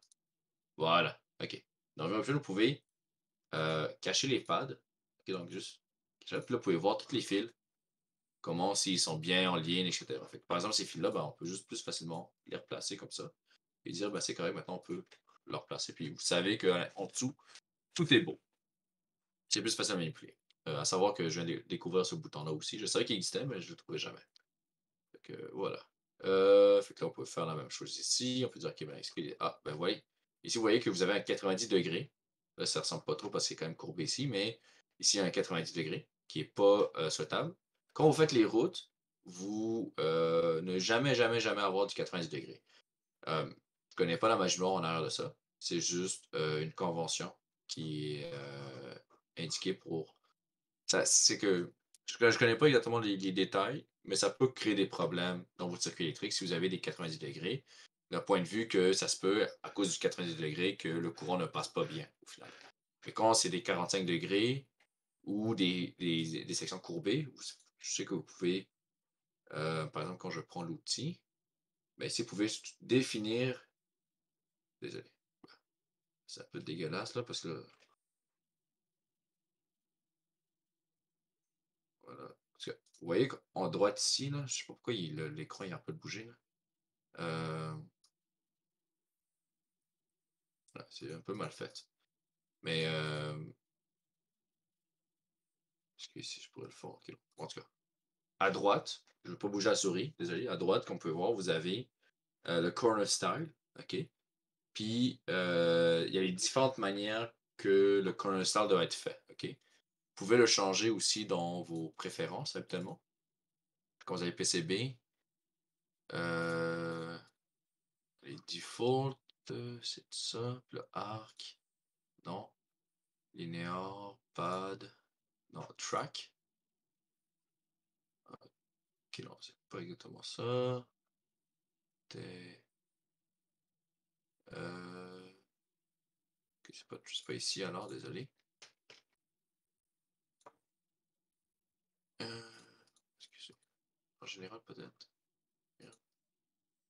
Voilà. Ok. Dans View Option, vous pouvez cacher les pads. Ok, donc juste. Puis là, vous pouvez voir tous les fils. Comment, s'ils sont bien en lien, etc. Fait que, par exemple, ces fils-là, ben, on peut juste plus facilement les replacer comme ça. Et dire, ben, c'est correct, maintenant on peut le replacer. Puis vous savez qu'en dessous, tout est beau. C'est plus facile à manipuler. À savoir que je viens de découvrir ce bouton-là aussi. Je savais qu'il existait, mais je ne le trouvais jamais. Fait que voilà. Fait que là, on peut faire la même chose ici. On peut dire, OK, ben, ah, ben, voyez. Ici, vous voyez que vous avez un 90 degrés. Là, ça ressemble pas trop parce que c'est quand même courbé ici, mais ici, il y a un 90 degrés qui n'est pas souhaitable. Quand vous faites les routes, vous ne jamais, jamais, jamais avoir du 90 degrés. Je ne connais pas la magie noire en arrière de ça. C'est juste une convention qui est indiquée pour. Ça, c'est que je connais pas exactement les détails, mais ça peut créer des problèmes dans votre circuit électrique si vous avez des 90°, d'un point de vue que ça se peut, à cause du 90°, que le courant ne passe pas bien, au final. Mais quand c'est des 45° ou des sections courbées, je sais que vous pouvez, par exemple, quand je prends l'outil, ben ici, vous pouvez définir, désolé, c'est un peu dégueulasse là, parce que, voilà, parce que, vous voyez, en droite ici, là, je sais pas pourquoi l'écran est un peu bougé, là. Voilà, c'est un peu mal fait. Mais, est-ce que ici, je pourrais le faire? Ok, en tout cas, à droite, je ne vais pas bouger la souris, désolé, à droite, comme vous pouvez voir, vous avez le corner style, ok? Puis, il y a les différentes manières que le corner style doit être fait, ok? Vous pouvez le changer aussi dans vos préférences, habituellement. Quand vous avez PCB, euh, les defaults, c'est ça. Le arc, non. Linéaire, pad, non. Track. Ok, non, c'est pas exactement ça. Ok, c'est pas ici alors, désolé. Excusez. En général, peut-être.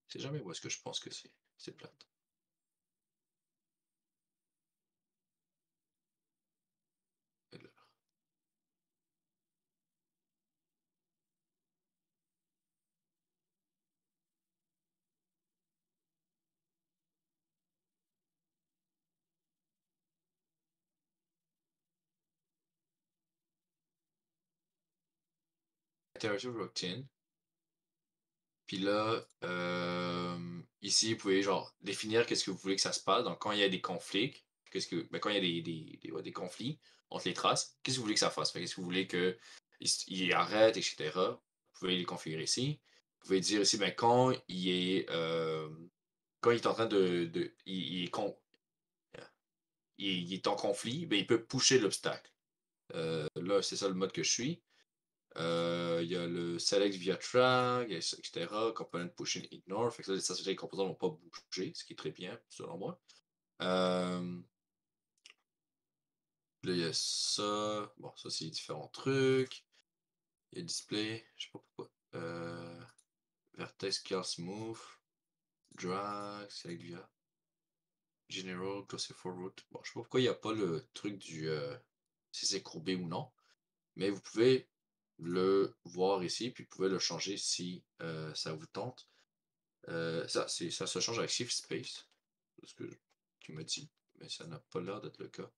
C'est jamais où est-ce que je pense que c'est plate. Et là. Iterative routine. Puis là, ici, vous pouvez genre définir qu'est-ce que vous voulez que ça se passe. Donc, quand il y a des conflits, quand il y a des conflits entre les traces, qu'est-ce que vous voulez que ça fasse? Qu'est-ce que vous voulez qu'il arrête, etc. Vous pouvez les configurer ici. Vous pouvez dire ici, ben, quand il est en train il est en conflit, ben, il peut pusher l'obstacle. Là, c'est ça le mode que je suis. Il y a le select via track, etc. Component pushing ignore. Fait que là, les composants ne vont pas bouger, ce qui est très bien, selon moi. Là, il y a ça. Bon, ça, c'est différents trucs. Il y a display, je sais pas pourquoi. Vertex, curl, smooth. Drag, select via. General, close for root. Bon, je sais pas pourquoi il n'y a pas le truc du si c'est courbé ou non. Mais vous pouvez le voir ici, puis vous pouvez le changer si ça vous tente. Ça se change avec Shift Space. C'est ce que tu me dis. Mais ça n'a pas l'air d'être le cas.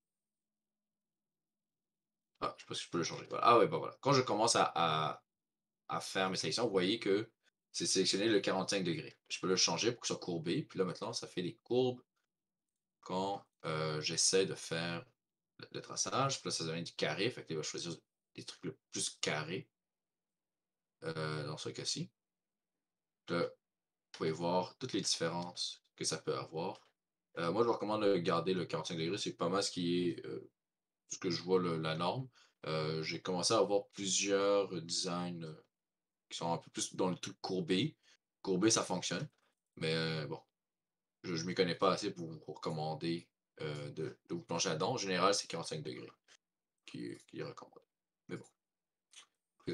Ah, je sais pas si je peux le changer. Voilà. Ah ouais, bah voilà. Quand je commence à faire mes sélections, vous voyez que c'est sélectionné le 45°. Je peux le changer pour que ce soit courbé. Puis là, maintenant, ça fait des courbes quand j'essaie de faire le traçage. Puis là, ça devient du carré. Fait que là, il va choisir des trucs le plus carrés dans ce cas-ci. Là, vous pouvez voir toutes les différences que ça peut avoir. Moi, je vous recommande de garder le 45°. C'est pas mal ce qui est ce que je vois la norme. J'ai commencé à avoir plusieurs designs qui sont un peu plus dans le truc courbé. Courbé, ça fonctionne. Mais bon, je ne m'y connais pas assez pour vous recommander de vous plonger là-dedans. En général, c'est 45° qui est recommandé. Mais bon.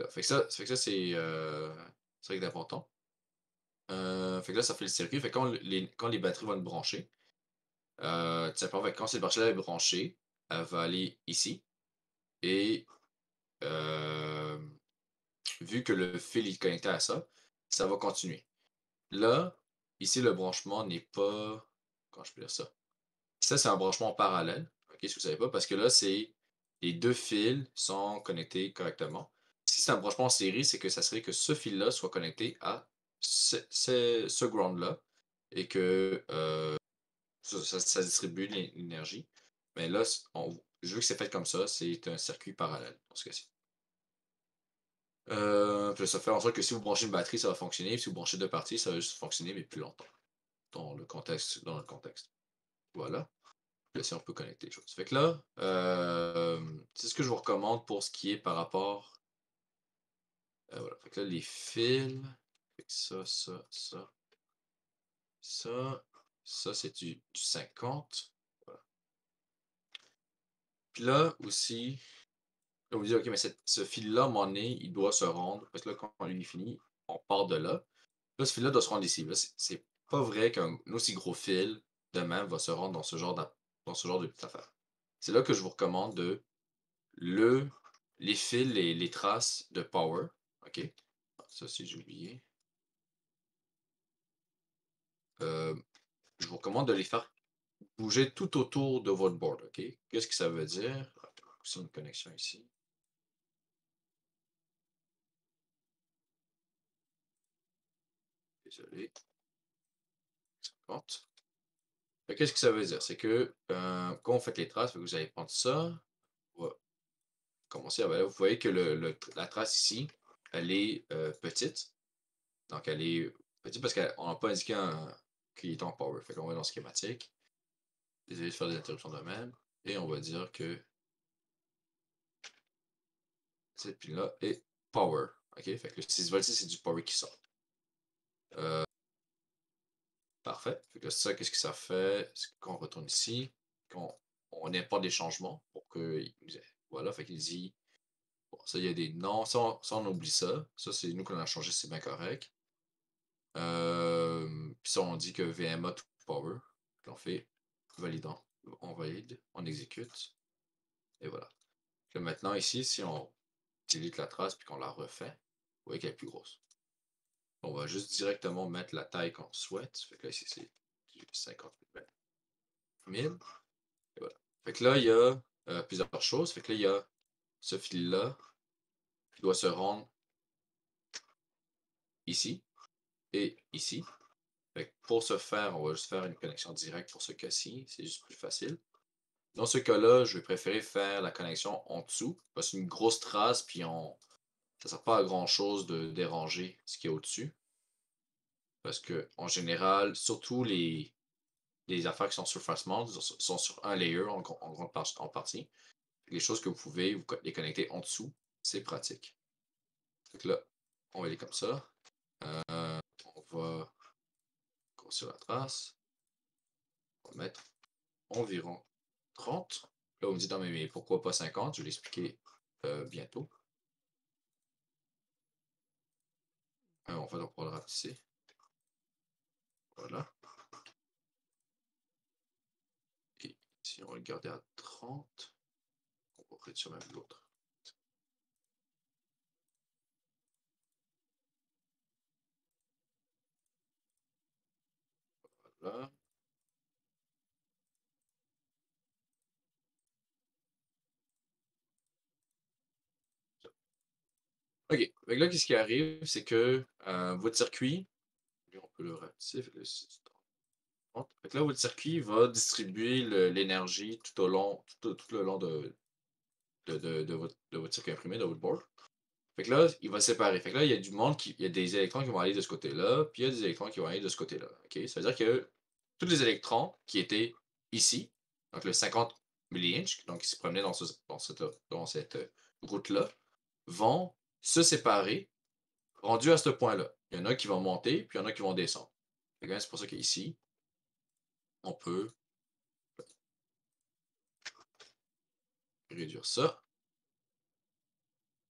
Fait que ça c'est vrai que d'important. Fait que là, ça fait le circuit. Fait que quand les batteries vont être branchées, tout simplement, fait que quand cette batterie-là est branchée, elle va aller ici. Et euh, vu que le fil est connecté à ça, ça va continuer. Là, ici, le branchement n'est pas. Comment je peux dire ça? Ça, c'est un branchement parallèle. Ok, si vous ne savez pas, parce que là, c'est les deux fils sont connectés correctement. Si c'est un branchement en série, c'est que ça serait que ce fil-là soit connecté à ce ground-là et que ça distribue l'énergie. Mais là, vu que c'est fait comme ça, c'est un circuit parallèle dans ce cas-ci. Puis ça fait en sorte que si vous branchez une batterie, ça va fonctionner. Si vous branchez deux parties, ça va juste fonctionner, mais plus longtemps. Dans le contexte. Voilà. Puis là, si on peut connecter les choses. Fait que là, c'est ce que je vous recommande pour ce qui est par rapport Voilà. Fait que là, les fils. Fait que ça, c'est du 50. Voilà. Puis là aussi, on vous dit, OK, mais ce fil-là, à un moment donné, il doit se rendre. Parce que là, quand lui est fini, on part de là. Là, ce fil-là doit se rendre ici. Là, c'est pas vrai qu'un aussi gros fil de même va se rendre dans ce genre de petite affaire. C'est là que je vous recommande les fils et les traces de power. OK? Ça, c'est j'ai oublié. Je vous recommande de les faire bouger tout autour de votre board. OK? Qu'est-ce que ça veut dire? C'est une connexion ici. Désolé. Qu'est-ce que ça veut dire? C'est que quand vous faites les traces, vous allez prendre ça. On va commencer à. Vous voyez que la trace ici, elle est petite. Donc, elle est petite parce qu'on n'a pas indiqué qu'il est en power. Fait qu'on va dans schématique. Désolé de faire des interruptions de même. Et on va dire que cette pile-là est power. OK? Fait que le 6 volts, c'est du power qui sort. Parfait. Fait que ça, qu'est-ce que ça fait? Quand on retourne ici, on importe des changements pour que. Voilà, fait qu'il dit. Bon, ça, il y a des noms. Ça, on oublie ça. Ça, c'est nous qu'on a changé, c'est bien correct. Puis ça, on dit que VMA to power. Puis on fait validant. On valide, on exécute. Et voilà. Puis maintenant, ici, si on delete la trace puis qu'on la refait, vous voyez qu'elle est plus grosse. On va juste directement mettre la taille qu'on souhaite. Fait que là, ici, c'est 50 000. Et voilà. Fait que là, il y a plusieurs choses. Fait que là, il y a ce fil-là qui doit se rendre ici et ici. Fait que pour ce faire, on va juste faire une connexion directe pour ce cas-ci. C'est juste plus facile. Dans ce cas-là, je vais préférer faire la connexion en dessous. Parce que c'est une grosse trace, puis ça ne sert pas à grand-chose de déranger ce qui est au-dessus. Parce que en général, surtout les affaires qui sont surface mount sont sur un layer en grande partie. Les choses que vous pouvez les connecter en dessous, c'est pratique. Donc là, on va aller comme ça. On va grossir la trace. On va mettre environ 30. Là, on me dit, non, mais pourquoi pas 50? Je vais l'expliquer bientôt. En fait, on pourra le rapetisser. Voilà. Et si on va le garder à 30, on va réduire même l'autre. Voilà. OK. Donc là, qu'est-ce qui arrive, c'est que votre circuit, on peut le rapetisser, fait que là, votre circuit va distribuer l'énergie tout le long de votre circuit imprimé, de votre board. Fait que là, il va se séparer. Fait que là, il y a il y a des électrons qui vont aller de ce côté-là, puis il y a des électrons qui vont aller de ce côté-là. OK? Ça veut dire que tous les électrons qui étaient ici, donc le 50 milliinch, donc qui se promenaient dans cette route-là, vont se séparer rendu à ce point-là. Il y en a qui vont monter, puis il y en a qui vont descendre. C'est pour ça qu'ici, on peut réduire ça,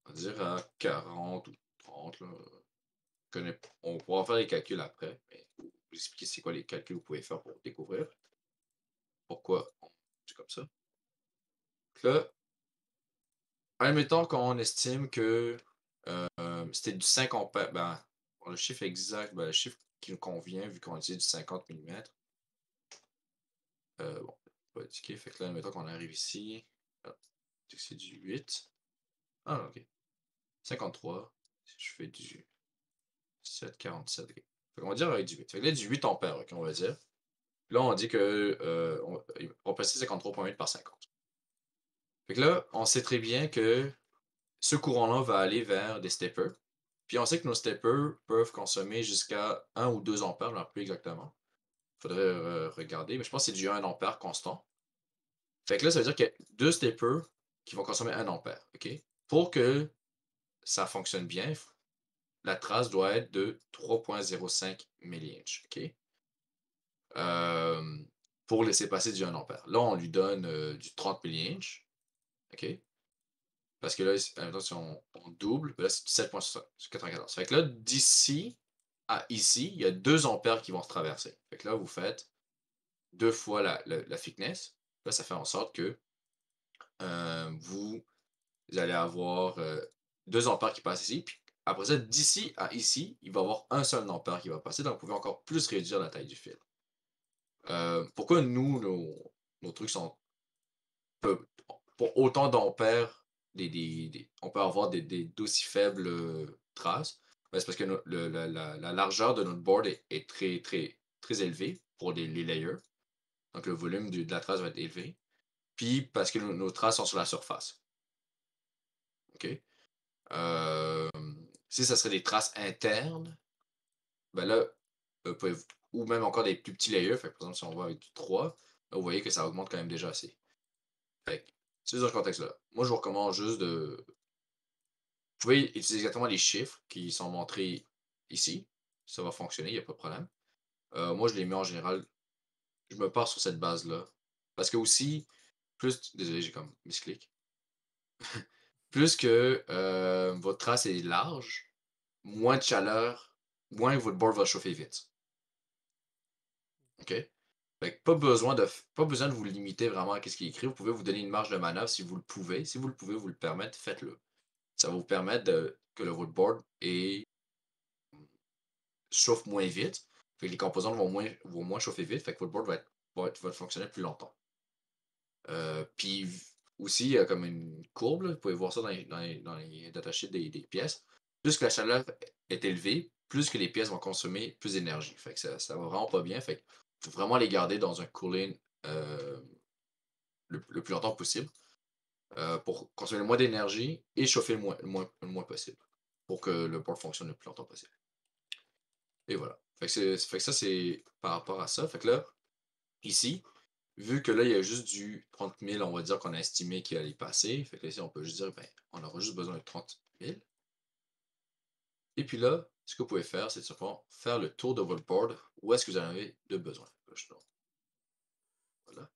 on va dire à 40 ou 30. Là. On pourra faire les calculs après, mais vous expliquer c'est quoi les calculs que vous pouvez faire pour découvrir pourquoi on fait comme ça. Donc là, admettons qu'on estime que c'était du 5 ampères. Ben, le chiffre exact, le chiffre qui nous convient, vu qu'on utilise du 50 mm. Bon, pas indiqué. Fait que là, admettons qu'on arrive ici. Ah, c'est du 8. Ah, ok. 53. Si je fais du 7,47. Okay. Fait qu'on va dire avec du 8. Fait que là, du 8 ampères, ok, on va dire. Là, on dit que on peut passer 53,8 par 50. Fait que là, on sait très bien que ce courant-là va aller vers des steppers. Puis on sait que nos steppers peuvent consommer jusqu'à 1 ou 2 ampères, je ne sais plus exactement. Il faudrait regarder, mais je pense que c'est du 1 ampère constant. Fait que là, ça veut dire qu'il y a 2 steppers qui vont consommer 1 ampère. OK? Pour que ça fonctionne bien, la trace doit être de 3,05 milliinches, OK? Hem, pour laisser passer du 1 ampère. Là, on lui donne, du 30 milliinches, OK? Parce que là, admettons si on double, là, c'est 7,94. Fait que là, d'ici à ici, il y a 2 ampères qui vont se traverser. Fait que là, vous faites 2 fois la thickness. Là, ça fait en sorte que, vous allez avoir, 2 ampères qui passent ici, puis après ça, d'ici à ici, il va y avoir un seul ampère qui va passer, donc vous pouvez encore plus réduire la taille du fil. Pourquoi nous, nos trucs sont peu pour autant d'ampères, on peut avoir d'aussi faibles, traces? Ben, c'est parce que la largeur de notre board est très, très, très élevée pour les layers, donc le volume de la trace va être élevé, puis parce que nos traces sont sur la surface, OK? Si ça serait des traces internes, ben là, pouvez ou même encore des plus petits layers, fait que par exemple, si on va avec du 3, là, vous voyez que ça augmente quand même déjà assez. Fait que, c'est dans ce contexte-là. Moi, je vous recommande juste de vous pouvez utiliser exactement les chiffres qui sont montrés ici. Ça va fonctionner, il y a pas de problème. Moi, je les mets en général je me pars sur cette base-là. Parce que aussi, plus désolé, j'ai comme misclick. Plus que, votre trace est large, moins de chaleur, moins votre board va chauffer vite. OK? Fait que pas besoin de vous limiter vraiment à ce qui est écrit. Vous pouvez vous donner une marge de manœuvre si vous le pouvez. Si vous le pouvez vous le permettre, faites-le. Ça va vous permettre que votre board chauffe moins vite. Fait que les composantes vont moins chauffer vite. Fait que votre board va fonctionner plus longtemps. Puis aussi, il y a comme une courbe, là, vous pouvez voir ça dans les datasheets des pièces. Plus que la chaleur est élevée, plus que les pièces vont consommer plus d'énergie. Fait que ça va vraiment pas bien. Fait que faut vraiment les garder dans un cooling le plus longtemps possible pour consommer le moins d'énergie et chauffer le moins possible pour que le board fonctionne le plus longtemps possible. Et voilà. Fait que ça, c'est par rapport à ça. Fait que là, ici, vu que là, il y a juste du 30 000, on va dire qu'on a estimé qu'il allait passer. Fait que là, ici, on peut juste dire, ben, on aura juste besoin de 30 000. Et puis là, ce que vous pouvez faire, c'est simplement faire le tour de votre board. Où est-ce que vous en avez de besoin? Là, voilà.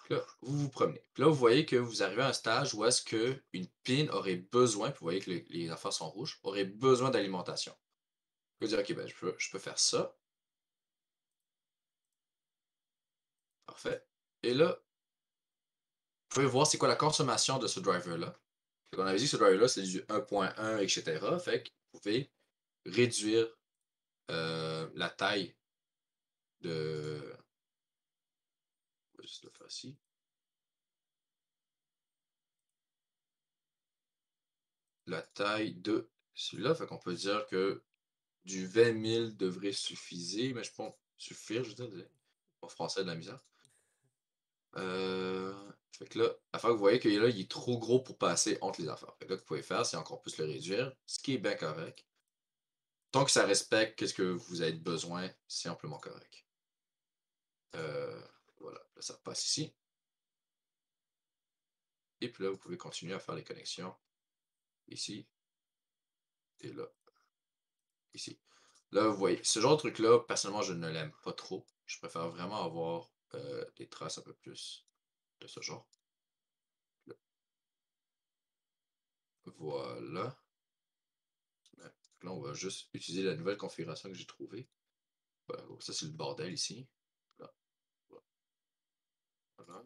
Puis là, vous vous promenez. Puis là, vous voyez que vous arrivez à un stage où est-ce qu'une pin aurait besoin, puis vous voyez que les affaires sont rouges, aurait besoin d'alimentation. Vous pouvez dire, OK, ben, je peux faire ça. Parfait. Et là, vous pouvez voir c'est quoi la consommation de ce driver-là. On avait dit que ce driver-là, c'est du 1.1, etc. Fait que vous pouvez réduire la taille de. On va juste le faire ici. La taille de celui-là. Fait qu'on peut dire que du 20 000 devrait suffire, mais je pense suffire, je veux dire, en français de la misère. Fait que là, l'affaire que vous voyez que là, il est trop gros pour passer entre les affaires. Fait que là, que vous pouvez faire, c'est encore plus le réduire, ce qui est bien correct. Tant que ça respecte ce que vous avez besoin, c'est amplement correct. Voilà, là, ça passe ici. Et puis là, vous pouvez continuer à faire les connexions ici et là, ici. Là, vous voyez, ce genre de truc-là, personnellement, je ne l'aime pas trop. Je préfère vraiment avoir des traces un peu plus de ce genre. Là. Voilà. Là, on va juste utiliser la nouvelle configuration que j'ai trouvée. Voilà, ça, c'est le bordel ici. Là. Voilà.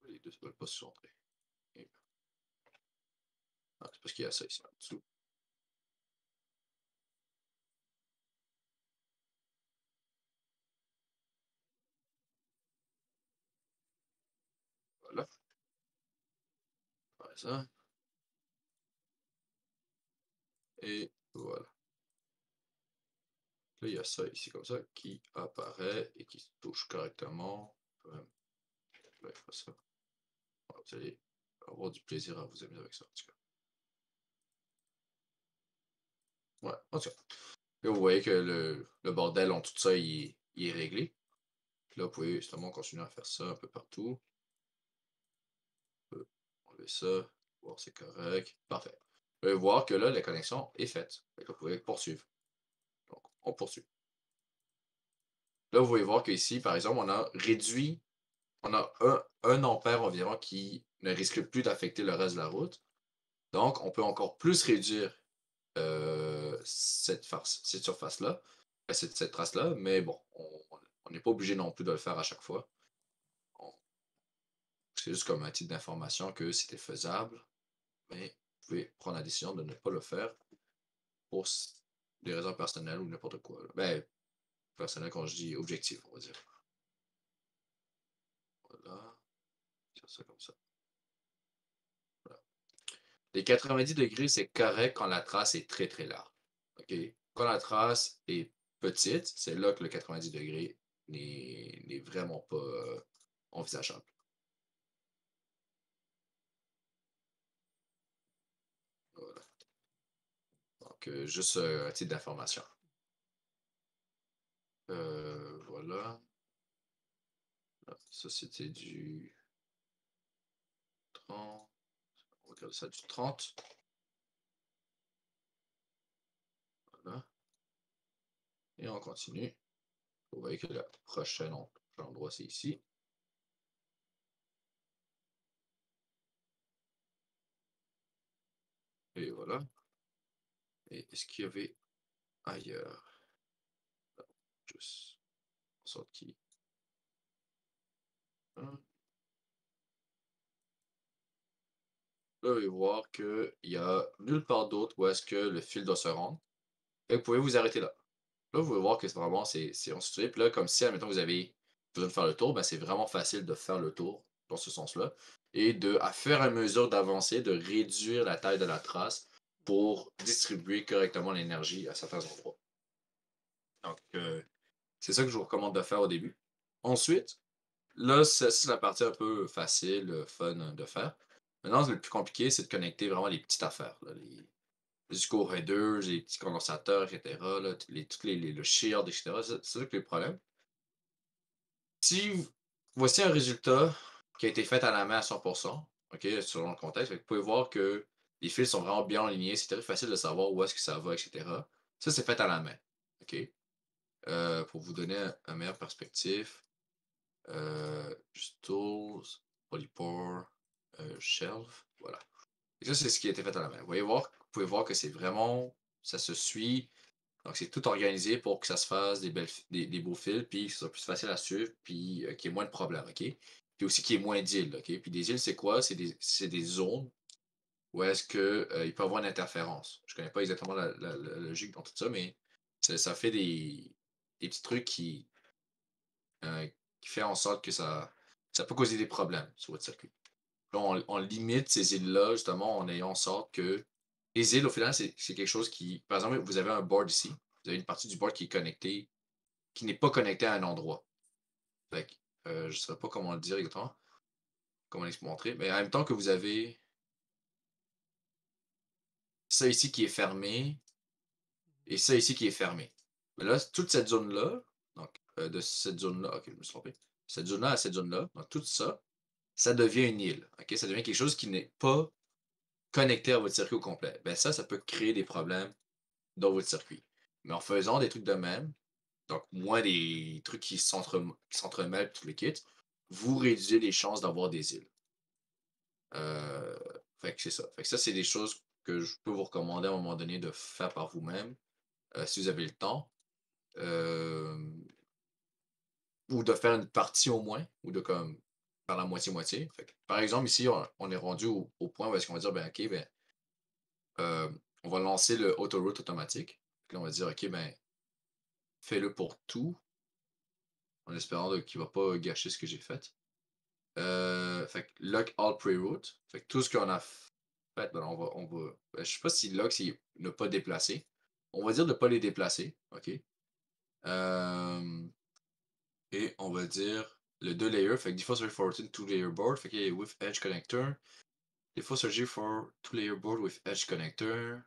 Les deux ne veulent pas se centrer. Ah, c'est parce qu'il y a ça ici en dessous. Voilà. Voilà ça. Et voilà. Là, il y a ça ici comme ça qui apparaît et qui se touche correctement. Là, il faut ça. Voilà, vous allez avoir du plaisir à vous amuser avec ça, en tout cas. Ouais, en tout cas. Là, vous voyez que le bordel en tout ça, il est réglé. Là, vous pouvez justement continuer à faire ça un peu partout. On peut enlever ça, voir c'est correct. Parfait. Vous pouvez voir que là, la connexion est faite. Fait que vous pouvez poursuivre. Donc, on poursuit. Là, vous pouvez voir qu'ici, par exemple, on a réduit, on a 1 ampère environ qui ne risque plus d'affecter le reste de la route. Donc, on peut encore plus réduire cette surface-là, cette trace-là, mais bon, on n'est pas obligé non plus de le faire à chaque fois. On- C'est juste comme un titre d'information que c'était faisable, mais vous pouvez prendre la décision de ne pas le faire pour des raisons personnelles ou n'importe quoi. Là. Ben, personnel quand je dis objectif, on va dire. Voilà, faire ça comme ça. Voilà. Les 90 degrés, c'est correct quand la trace est très très large. OK? Quand la trace est petite, c'est là que le 90 degrés n'est vraiment pas envisageable. Voilà. Donc, juste un titre d'information. Voilà. Ça, c'était du 30. On va regarder ça du 30. Voilà. Et on continue. Vous voyez que le prochain endroit, c'est ici. Et voilà. Et est-ce qu'il y avait ailleurs? Juste en sorte qu'il. Hein? Là, vous allez voir qu'il n'y a nulle part d'autre où est-ce que le fil doit se rendre. Et vous pouvez vous arrêter là. Là, vous pouvez voir que c'est vraiment, c'est ensuite. Puis là, comme si, admettons, vous avez besoin de faire le tour, ben, c'est vraiment facile de faire le tour dans ce sens-là. Et de, à fur et à mesure d'avancer, de réduire la taille de la trace pour distribuer correctement l'énergie à certains endroits. Donc, c'est ça que je vous recommande de faire au début. Ensuite, là, c'est la partie un peu facile, fun de faire. Maintenant, le plus compliqué, c'est de connecter vraiment les petites affaires. Là, les co-headers, les petits condensateurs, etc. Là, le shield, etc. C'est ça que le problème. Si voici un résultat qui a été fait à la main à 100%, OK, selon le contexte, fait que vous pouvez voir que les fils sont vraiment bien alignés, c'est très facile de savoir où est-ce que ça va, etc. Ça, c'est fait à la main. OK? Pour vous donner un meilleur perspective, juste Tools, Polypore, Shelf, voilà. Et ça, c'est ce qui a été fait à la main. Vous pouvez voir que c'est vraiment, ça se suit. Donc, c'est tout organisé pour que ça se fasse des beaux fils, puis que ce soit plus facile à suivre, puis qu'il y ait moins de problèmes, OK? Puis aussi qu'il y ait moins d'îles, OK? Puis des îles, c'est quoi? C'est des zones où est-ce que, il peut y avoir une interférence. Je connais pas exactement la logique dans tout ça, mais ça fait des petits trucs qui fait en sorte que ça peut causer des problèmes sur votre circuit. Là, on limite ces îles-là, justement, en ayant en sorte que les îles, au final, c'est quelque chose qui. Par exemple, vous avez un board ici. Vous avez une partie du board qui est connectée, qui n'est pas connectée à un endroit. Fait que, je ne saurais pas comment le dire exactement, comment le montrer. Mais en même temps que vous avez ça ici qui est fermé et ça ici qui est fermé. Mais là, toute cette zone-là, donc de cette zone-là, ok, je me suis trompé. Cette zone-là à cette zone-là, donc tout ça, ça devient une île. Ok, ça devient quelque chose qui n'est pas connecté à votre circuit au complet. Ben ça peut créer des problèmes dans votre circuit. Mais en faisant des trucs de même, donc moins des trucs qui s'entremêlent tous les kits, vous réduisez les chances d'avoir des îles. Euh, Fait que c'est ça. Fait que ça, c'est des choses que je peux vous recommander à un moment donné de faire par vous-même, si vous avez le temps. Euh, ou de faire une partie au moins, ou de comme faire la moitié-moitié. Par exemple, ici, on est rendu au point où est-ce qu'on va dire, ben ok, ben, euh, on va lancer le autoroute automatique. Puis là, on va dire, ok, ben, fais-le pour tout, en espérant qu'il ne va pas gâcher ce que j'ai fait. Fait que lock all pre-route. Fait que tout ce qu'on a fait, ben, je sais pas si lock, c'est ne pas déplacer. On va dire de ne pas les déplacer. OK? Euh, et on va dire le 2 layers. Fait que default search for 2 layer board. Fait que with edge connector. Default search for 2 layer board with edge connector.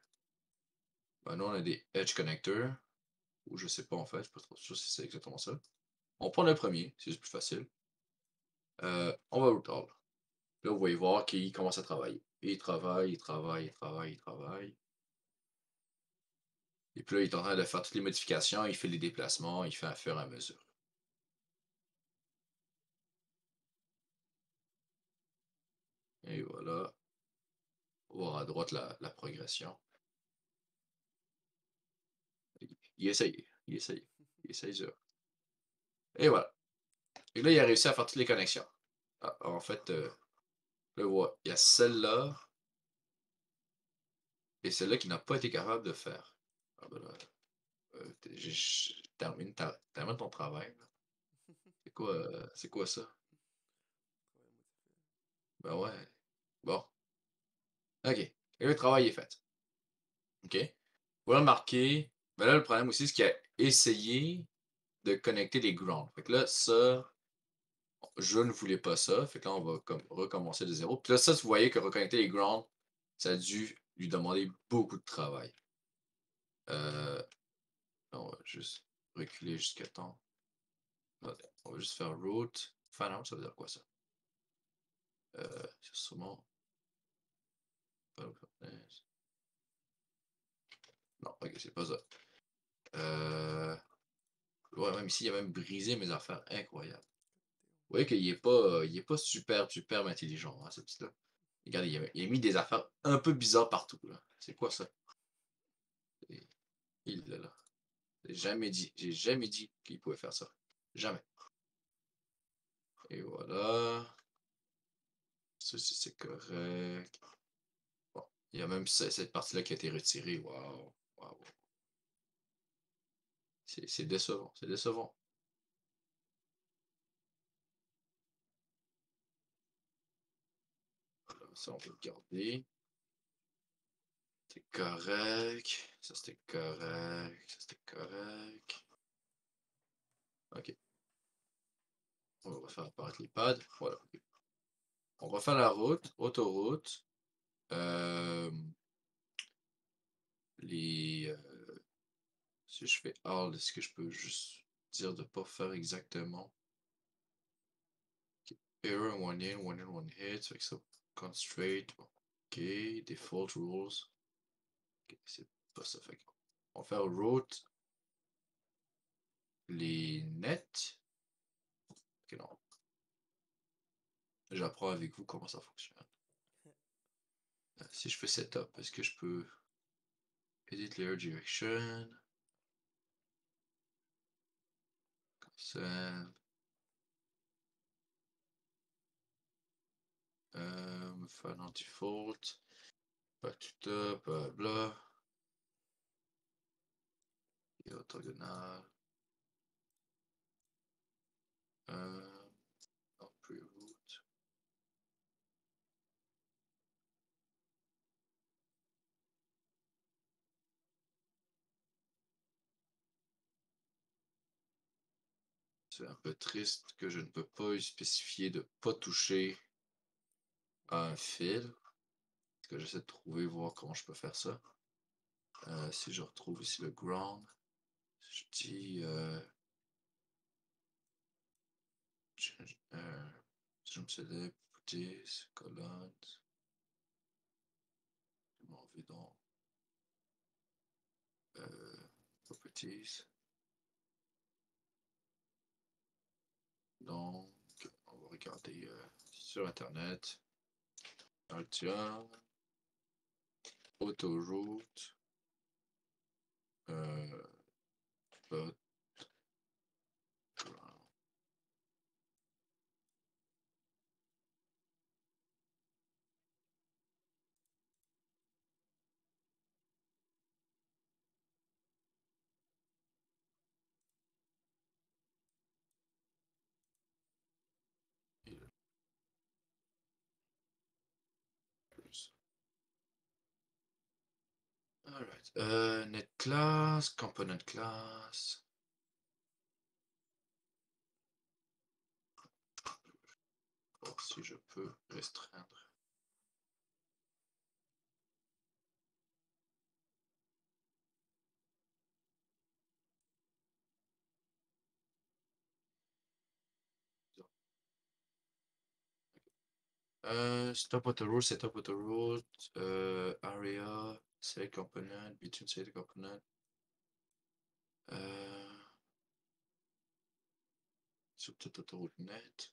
Ben, nous, on a des edge connectors. Ou je sais pas en fait. Je suis pas trop sûr si c'est exactement ça. On prend le premier, c'est juste plus facile. On va au root all. Là, vous voyez voir qu'il commence à travailler. Il travaille, il travaille, il travaille, il travaille. Et puis là, il est en train de faire toutes les modifications, il fait les déplacements, il fait à fur et à mesure. Et voilà. On va voir à droite la progression. Il essaye, il essaye, il essaye dur. Et voilà. Et là, il a réussi à faire toutes les connexions. Ah, en fait, là, voilà. Il y a celle-là et celle-là qui n'a pas été capable de faire. Ah ben là, termine ton travail. C'est quoi ça? Ben ouais. Bon. OK. Et le travail est fait. OK. Voilà marqué. Ben là, le problème aussi, c'est qu'il a essayé de connecter les grounds. Fait que là, ça, je ne voulais pas ça. Fait que là, on va comme recommencer de zéro. Puis là, ça, vous voyez que reconnecter les grounds, ça a dû lui demander beaucoup de travail. On va juste reculer jusqu'à temps. On va juste faire root. Fan out, ça veut dire quoi ça? C'est sûrement. Non, ok, c'est pas ça. Ouais, même ici, il a même brisé mes affaires. Incroyable. Vous voyez qu'il est pas super, super intelligent, hein, ce petit-là. Regardez, il a mis des affaires un peu bizarres partout, là. C'est quoi ça? Il là. J'ai jamais dit qu'il pouvait faire ça. Jamais. Et voilà. Ça, c'est correct. Bon. Il y a même cette partie-là qui a été retirée. Waouh. Waouh. C'est décevant. C'est décevant. Voilà, ça, on peut le garder. C'est correct. Ça, c'était correct. Ça, c'était correct. OK. On va faire apparaître les pads. Voilà. Okay. On va faire la route, autoroute. Euh, les, si je fais all, est-ce que je peux juste dire de ne pas faire exactement? Okay. Error, one in, one hit. Ça fait que ça, constraint. OK. Default rules. OK, c'est pas ça. Fait on va faire route les nets. OK, non. J'apprends avec vous comment ça fonctionne. Si je fais setup, est-ce que je peux edit layer direction? Comme ça. Final default. Pas tout up, bla. Et orthogonal. Pre-root. C'est un peu triste que je ne peux pas spécifier de pas toucher à un fil. Parce que j'essaie de trouver, voir comment je peux faire ça. Si je retrouve ici le ground, je dis je me select, this, colonne, je m'en vais dans properties. Donc, on va regarder sur Internet. Tiens, autoroute, but, Alright. Net class, component class. Voir si je peux restreindre. Stop auto-route, setup auto-route, area, select component, between select component. Subtotal autoroute net.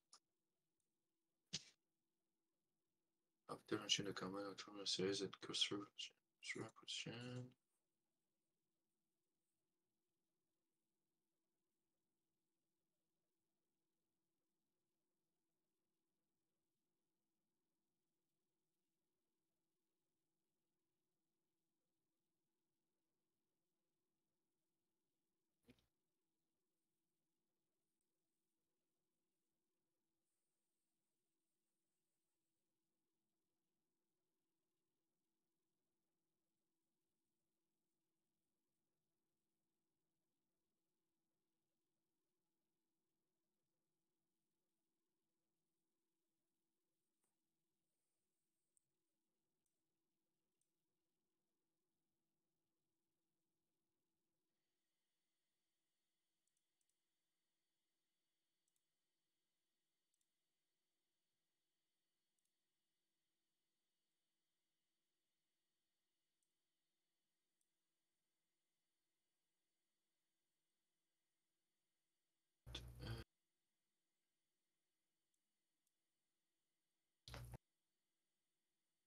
After launching the command, auto series and cursor position.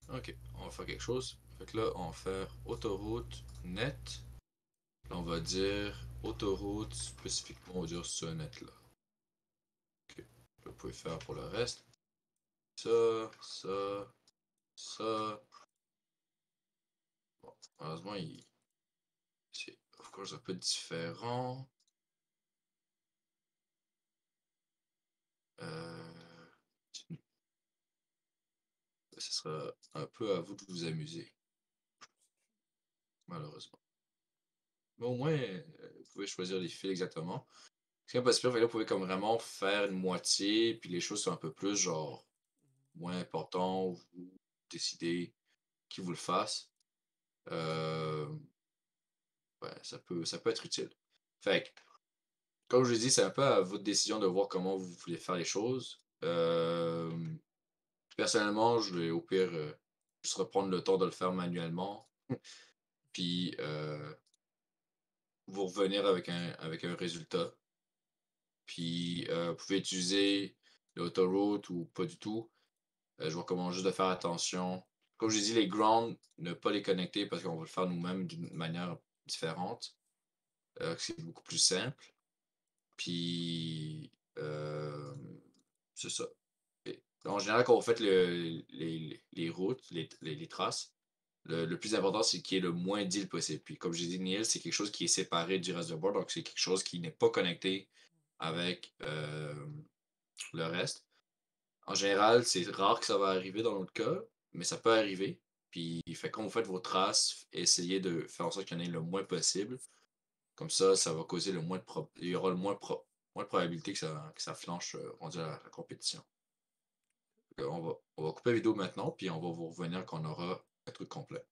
Ok, on va faire quelque chose. Fait que là, on va faire autoroute net. Là, on va dire autoroute spécifiquement, on va dire ce net-là. Ok, là, vous pouvez faire pour le reste. Ça, ça, ça. Bon, malheureusement, c'est of course un peu différent. Euh, Ce sera un peu à vous de vous amuser, malheureusement. Mais au moins, vous pouvez choisir les fils exactement. C'est pas super, fait que là, vous pouvez comme vraiment faire une moitié, puis les choses sont un peu plus genre moins importantes, vous décidez qui vous le fasse. Euh, ouais, ça peut être utile. Fait que, comme je vous dis, c'est un peu à votre décision de voir comment vous voulez faire les choses. Personnellement, je vais au pire juste reprendre le temps de le faire manuellement, puis vous revenir avec un résultat. Puis vous pouvez utiliser l'autoroute ou pas du tout. Je vous recommande juste de faire attention. Comme je dis, les grounds, ne pas les connecter parce qu'on va le faire nous-mêmes d'une manière différente. C'est beaucoup plus simple. Puis c'est ça. En général, quand vous faites les routes, les traces, le plus important, c'est qu'il y ait le moins d'îles possible. Puis comme j'ai dit, une île, c'est quelque chose qui est séparé du reste de board, donc c'est quelque chose qui n'est pas connecté avec le reste. En général, c'est rare que ça va arriver dans notre cas, mais ça peut arriver. Puis, fait quand vous faites vos traces, essayez de faire en sorte qu'il y en ait le moins possible. Comme ça va causer le moins de il y aura le moins de probabilité que ça flanche rendu à la compétition. On va couper la vidéo maintenant, puis on va vous revenir quand on aura un truc complet.